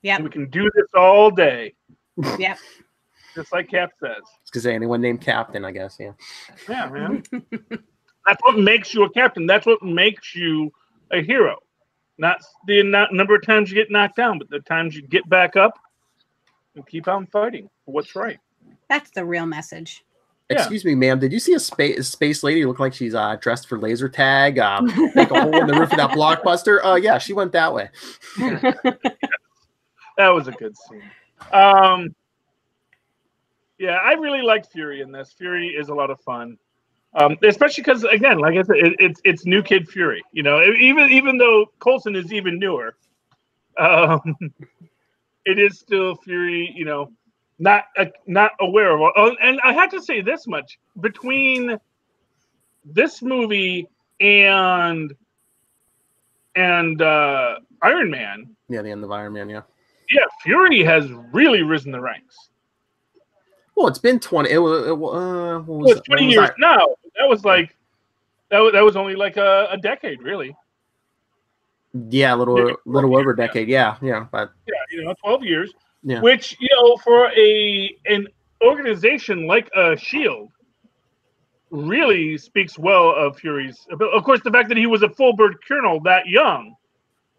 Yeah, we can do this all day. Yep. Just like Cap says. It's because anyone named Captain, I guess. Yeah. Yeah, man. That's what makes you a captain. That's what makes you a hero. Not the number of times you get knocked down, but the times you get back up and keep on fighting for what's right. That's the real message. Excuse me, ma'am. Did you see a space lady look like she's dressed for laser tag? Make a hole in the roof of that Blockbuster? Yeah, she went that way. That was a good scene. Yeah, I really liked Fury in this. Fury is a lot of fun, especially because, again, like I said, it's new kid Fury. Even though Coulson is even newer, it is still Fury. Not aware of. And I have to say this much: between this movie and Iron Man. Yeah, the end of Iron Man. Yeah. Yeah, Fury has really risen the ranks. Well, it's been 20. It was 20 years now. That was like that was only like a decade, really. Yeah, a little over a decade. Yeah, but 12 years. Yeah. Which for an organization like Shield really speaks well of Fury's. Of course, the fact that he was a full bird colonel that young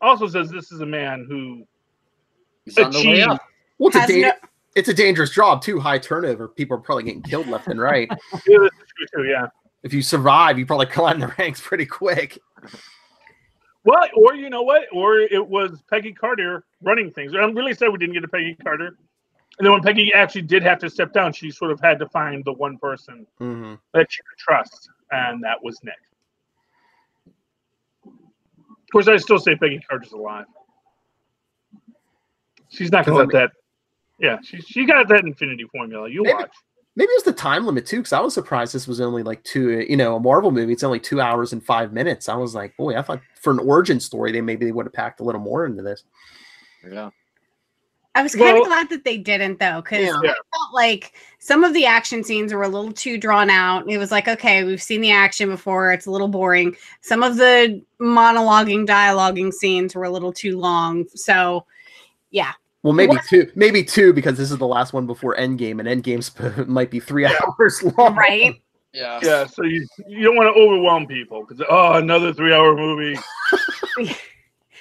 also says this is a man who achieved. Well, it's a dangerous job too. High turnover. People are probably getting killed left and right. Yeah, that's true too. Yeah. If you survive, you probably climb the ranks pretty quick. Well, or you know what? Or it was Peggy Carter running things. I'm really sad we didn't get a Peggy Carter. And then when Peggy actually did have to step down, she sort of had to find the one person that she could trust, and that was Nick. Of course, I still say Peggy Carter's alive. She's not going to let that. Yeah, she got that Infinity formula. You watch. Maybe it was the time limit too, because I was surprised this was only like a Marvel movie. It's only 2 hours and 5 minutes. I was like, boy, I thought for an origin story, they would have packed a little more into this. Yeah. I was kind of glad that they didn't, though, because I felt like some of the action scenes were a little too drawn out. It was like, okay, we've seen the action before. It's a little boring. Some of the dialoguing scenes were a little too long. So, yeah. Well, maybe two, because this is the last one before Endgame, and Endgame might be 3 hours long. Right? Yeah. Yeah, so you don't want to overwhelm people, because, another 3-hour movie.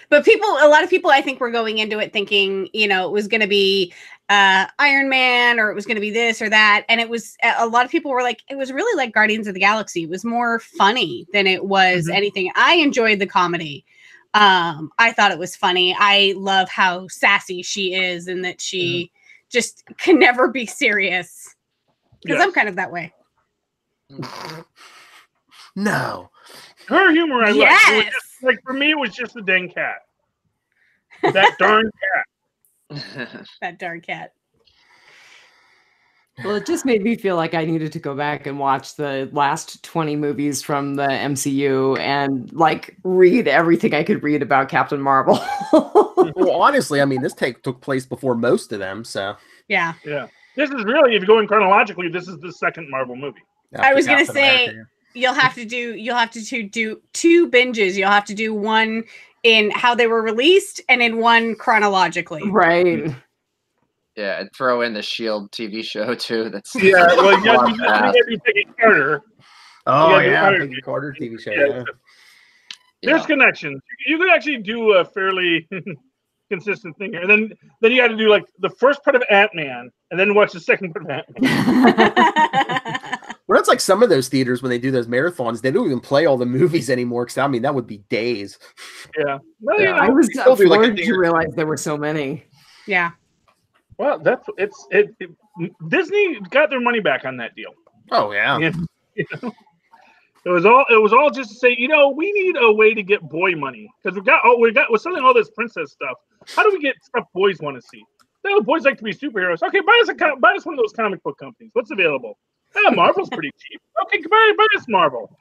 But a lot of people, I think, were going into it thinking, it was going to be Iron Man, or it was going to be this or that. And it was, a lot of people were like, it was really like Guardians of the Galaxy. It was more funny than it was anything. I enjoyed the comedy. I thought it was funny. I love how sassy she is, and that she just can never be serious. Because I'm kind of that way. No. Her humor, I liked. It was Yes. just, like for me, it was just the dang cat. That darn cat. That darn cat. Well, it just made me feel like I needed to go back and watch the last 20 movies from the MCU and like read everything I could read about Captain Marvel. Well, honestly, I mean, this took place before most of them, so. Yeah. Yeah. This is really, if you're going chronologically, this is the second Marvel movie. I was gonna Captain say America. you'll have to do two binges. You'll have to do one in how they were released and in one chronologically. Right. Yeah, and throw in the Shield TV show too. That's Yeah, well, you lot got fast. to do Peggy Carter. Oh, You gotta do yeah. Carter. Peggy Carter TV show. Yeah. Yeah. There's Yeah. connections. You could actually do a fairly consistent thing here. And then you got to do like the first part of Ant-Man and then watch the second part of Ant-Man. Well, that's like some of those theaters when they do those marathons, they don't even play all the movies anymore. Because I mean, that would be days. Yeah. Well, Yeah. you know, I was still do like a floored day to or realize there were so many. Yeah. well, Disney got their money back on that deal. Oh, yeah. Yeah. You know? It was all just to say, we need a way to get boy money because we're selling all this princess stuff. How do we get stuff boys want to see? The boys like to be superheroes. Okay, buy us one of those comic book companies. What's available? Marvel's pretty cheap. Okay, buy us Marvel.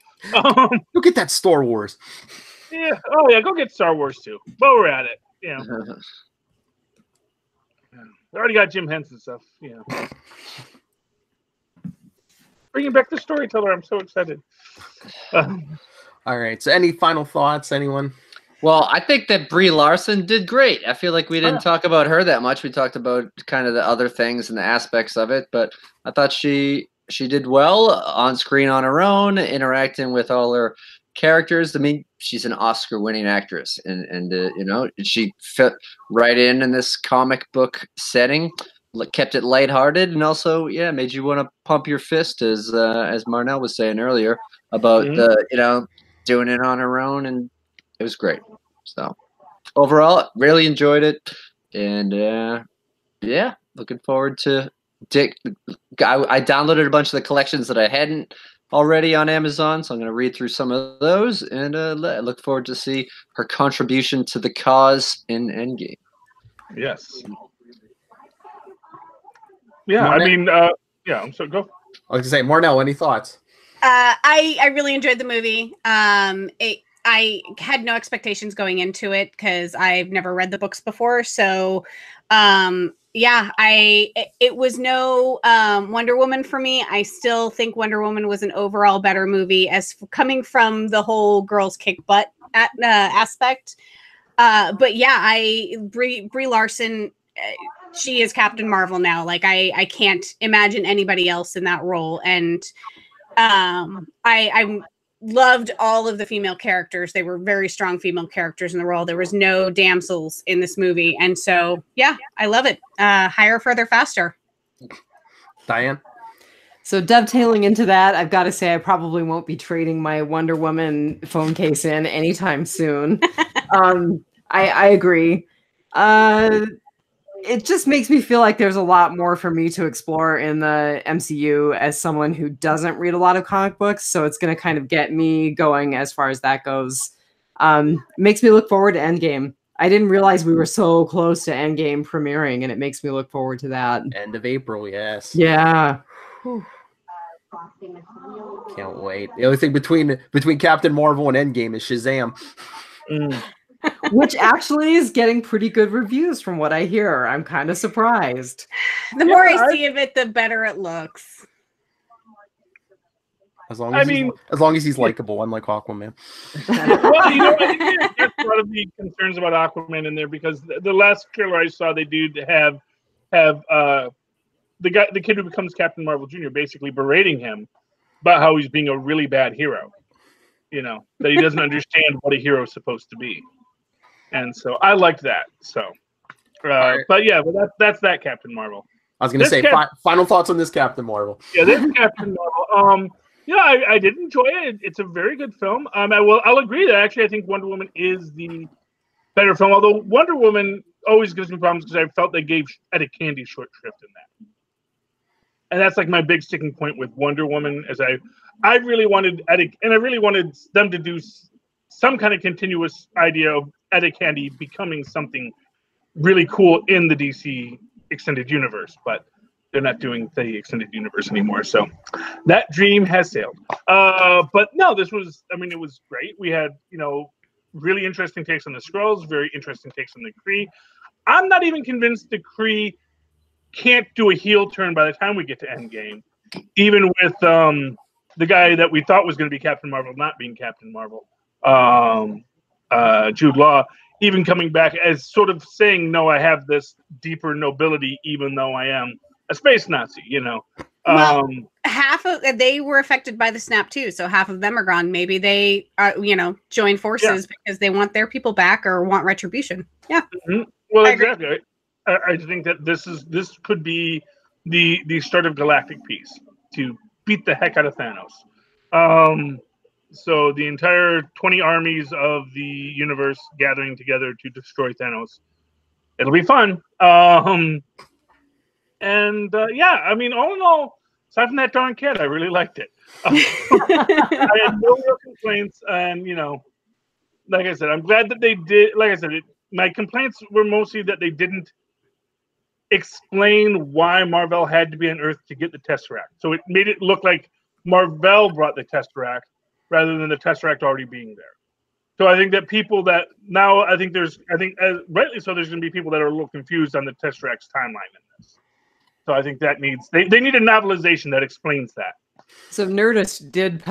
Look at that Star Wars. Yeah. Oh yeah, go get Star Wars too. While we're at it, yeah. I already got Jim Henson stuff. Yeah. Bringing back the storyteller. I'm so excited. All right. So, any final thoughts, anyone? Well, I think that Brie Larson did great. I feel like we didn't talk about her that much. We talked about kind of the other things and the aspects of it, but I thought she did well on screen on her own, interacting with all her characters. I mean, she's an Oscar-winning actress, and she fit right in this comic book setting. Kept it lighthearted, and also, made you want to pump your fist, as Marnell was saying earlier about the doing it on her own, and it was great. So overall, really enjoyed it, and looking forward to Dick. I downloaded a bunch of the collections that I hadn't already on Amazon, so I'm going to read through some of those, and I look forward to see her contribution to the cause in Endgame. Yes. Yeah, I mean, I'm so go. I was going to say, Marnell, any thoughts? I really enjoyed the movie. I had no expectations going into it because I've never read the books before. So, it was no Wonder Woman for me. I still think Wonder Woman was an overall better movie coming from the whole girls kick butt aspect. But yeah, Brie Larson, she is Captain Marvel now. Like I can't imagine anybody else in that role. And I loved all of the female characters. They were very strong female characters in the role. There was no damsels in this movie. And so, yeah, I love it. Higher, further, faster. Diane? So dovetailing into that, I've got to say I probably won't be trading my Wonder Woman phone case in anytime soon. I agree. It just makes me feel like there's a lot more for me to explore in the MCU as someone who doesn't read a lot of comic books. So it's going to kind of get me going as far as that goes. Makes me look forward to Endgame. I didn't realize we were so close to Endgame premiering, and it makes me look forward to that. End of April, yes. Yeah. Can't wait. The only thing between Captain Marvel and Endgame is Shazam. Which actually is getting pretty good reviews from what I hear. I'm kind of surprised. The more I see of it, the better it looks. As long as he's likable, unlike Aquaman. Well, I think there's a lot of the concerns about Aquaman in there because the last trailer I saw, they do have the kid who becomes Captain Marvel Jr. basically berating him about how he's being a really bad hero. That he doesn't understand what a hero is supposed to be. And so I liked that. So, but that's that Captain Marvel. I was going to say, final thoughts on this Captain Marvel. Yeah, this Captain Marvel. I did enjoy it. It's a very good film. I'll agree that actually I think Wonder Woman is the better film. Although Wonder Woman always gives me problems because I felt they gave Etta Candy short shrift in and that's like my big sticking point with Wonder Woman. As I really wanted and I really wanted them to do some kind of continuous idea of Etta Candy becoming something really cool in the DC extended universe, but they're not doing the extended universe anymore. So that dream has sailed. But no, it was great. We had, really interesting takes on the Skrulls, very interesting takes on the Kree. I'm not even convinced the Kree can't do a heel turn by the time we get to Endgame, even with the guy that we thought was going to be Captain Marvel not being Captain Marvel, Jude Law, even coming back as sort of saying, no, I have this deeper nobility, even though I am a space Nazi, Well, they were affected by the snap too, so half of them are gone. Maybe they join forces because they want their people back or want retribution. Yeah. Mm-hmm. Well, exactly. I think that this could be the start of galactic peace to beat the heck out of Thanos. So the entire 20 armies of the universe gathering together to destroy Thanos. It'll be fun. All in all, aside from that darn cat, I really liked it. I had no real complaints, and like I said, I'm glad that they did. Like I said, my complaints were mostly that they didn't explain why Mar-Vell had to be on Earth to get the Tesseract. So it made it look like Mar-Vell brought the Tesseract rather than the Tesseract already being there. So I think that people that now, rightly so, there's going to be people that are a little confused on the Tesseract's timeline in this. So I think that they need a novelization that explains that. So Nerdist did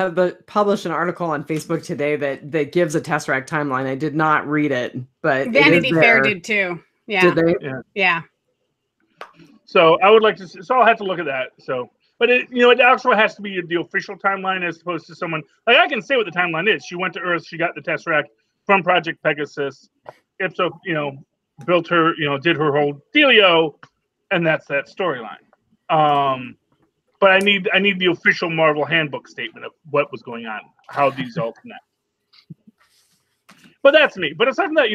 publish an article on Facebook today that gives a Tesseract timeline. I did not read it, but Vanity Fair did too. Yeah. Did they? Yeah. So I would like to. So I'll have to look at that. So, but it also has to be the official timeline as opposed to someone like I can say what the timeline is. She went to Earth. She got the Tesseract from Project Pegasus. Ipso, built her. Did her whole dealio, and that's that storyline. But I need the official Marvel handbook statement of what was going on, how these all connect. But that's me. But aside from that,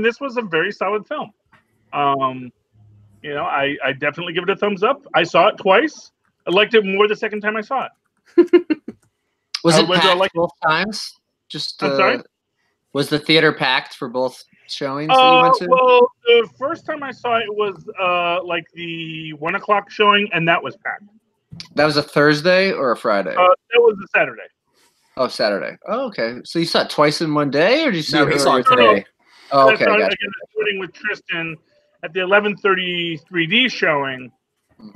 this was a very solid film. I definitely give it a thumbs up. I saw it twice. I liked it more the second time I saw it. Was it packed both times? I'm sorry? Was the theater packed for both showings that you went to? Well, the first time I saw it was like the 1 o'clock showing, and that was packed. That was a Thursday or a Friday? That was a Saturday. Oh, Saturday. Oh, okay. So you saw it twice in one day, or did you see it saw it today? Oh, okay. I got shooting with Tristan at the 11:30 3D showing,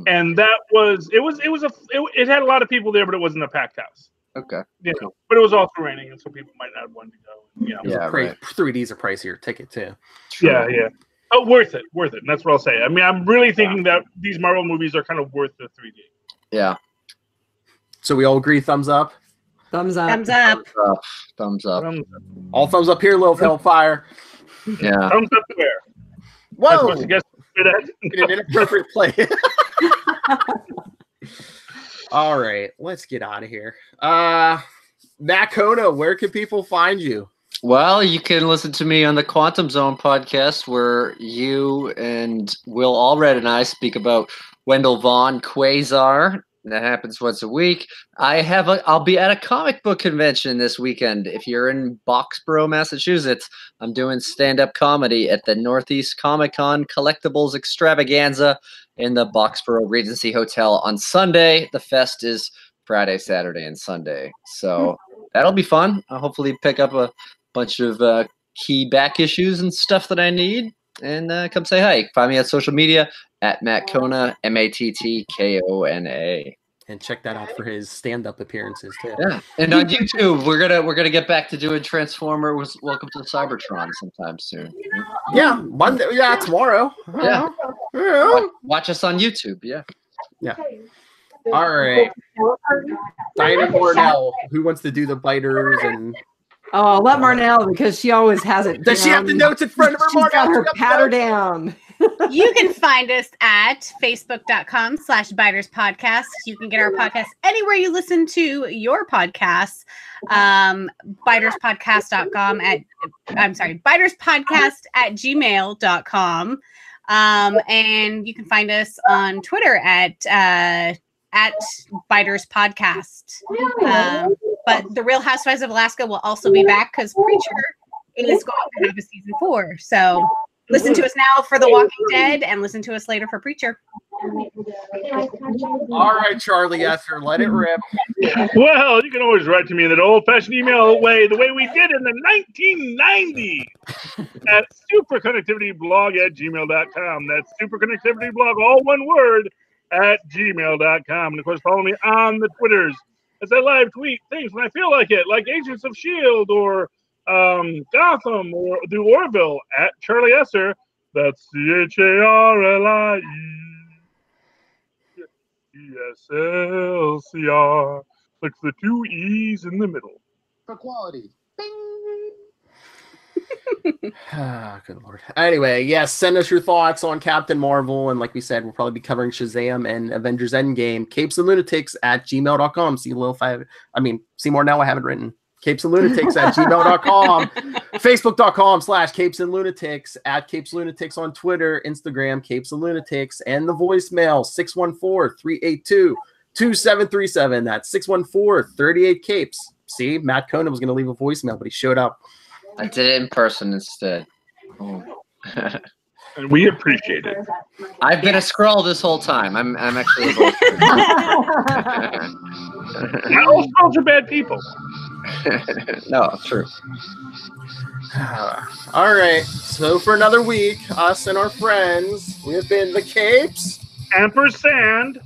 and that it had a lot of people there, but it wasn't a packed house. Okay. Cool. But it was also raining, and so people might not have wanted to go. Yeah, right. 3D's a pricier ticket too. Yeah. Oh, worth it. And that's what I'll say. I'm really thinking that these Marvel movies are kind of worth the 3D. Yeah. So we all agree, thumbs up. Thumbs up. Thumbs up. Thumbs up. All thumbs up here, Lil Hellfire. Yeah. Thumbs up there. Whoa! I guess in an inappropriate play. All right, let's get out of here. Matt Kona, where can people find you? Well, you can listen to me on the Quantum Zone podcast, where you and Will Allred and I speak about Wendell Vaughn Quasar. That happens once a week. I'll be at a comic book convention this weekend. If you're in Boxborough, Massachusetts, I'm doing stand-up comedy at the Northeast Comic-Con Collectibles Extravaganza in the Boxborough Regency Hotel on Sunday. The fest is Friday, Saturday, and Sunday. So that'll be fun. I'll hopefully pick up a bunch of key back issues and stuff that I need. And come say hi. Find me on social media at Matt Kona, MATTKONA. And check that out for his stand-up appearances too. Yeah, and on YouTube, we're gonna get back to doing Transformers Welcome to Cybertron sometime soon. Yeah, Monday. Yeah, tomorrow. Yeah. Watch us on YouTube. Yeah. All right. Diana Mornell, who wants to do the biters and. Oh, I'll let Marnell because she always has it. Does she have the notes in front of her? She's got her patter down. You can find us at facebook.com/biterspodcast. You can get our podcast anywhere you listen to your podcasts. Biterspodcast.com biterspodcast@gmail.com. And you can find us on Twitter at at Biters Podcast. But the Real Housewives of Alaska will also be back because Preacher is going to have a season 4. So listen to us now for The Walking Dead and listen to us later for Preacher. All right, Charlie Esser, let it rip. Well, you can always write to me in that old-fashioned email way, the way we did in the 1990s at superconnectivityblog@gmail.com. That's superconnectivityblog, all one word, at gmail.com. And, of course, follow me on the Twitters as I live tweet things when I feel like it, like Agents of S.H.I.E.L.D. or Gotham or the Orville at Charlie Esser. That's CHARLIE. ESLCR. Click the 2 E's in the middle. For quality. Good Lord. Anyway, yes, send us your thoughts on Captain Marvel. And like we said, we'll probably be covering Shazam and Avengers Endgame. capesandlunatics@gmail.com. See more now I have it written. capesandlunatics@gmail.com. Facebook.com/capesandlunatics, at capeslunatics on Twitter, Instagram, Capes and Lunatics, and the voicemail 614-382-2737. That's 614-38-capes. See, Matt Conan was going to leave a voicemail, but he showed up. I did it in person instead. Oh. And we appreciate it. I've been a scroll this whole time. I'm actually a voice. Not all scrolls are bad people. No, true. All right, so for another week, us and our friends, we have been the Capes. Ampersand.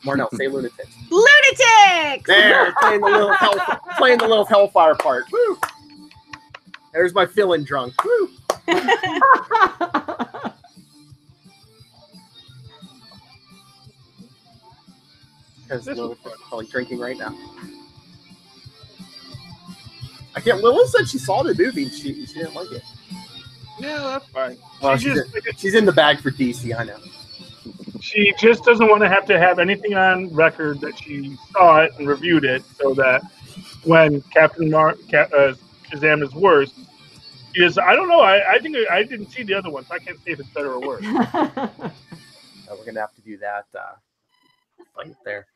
Marnell, say Lunatics. Lunatics! There, playing the little Hellfire part. Woo! There's my feeling drunk. Woo! Because Lilith is probably drinking right now. I can't. Lilith said she saw the movie and she didn't like it. Yeah, that's fine. Well, she's in the bag for DC, I know. She just doesn't want to have anything on record that she saw it and reviewed it, so that when Shazam is worse, she is. I don't know. I think I didn't see the other one, so I can't say if it's better or worse. We're gonna have to do that fight there.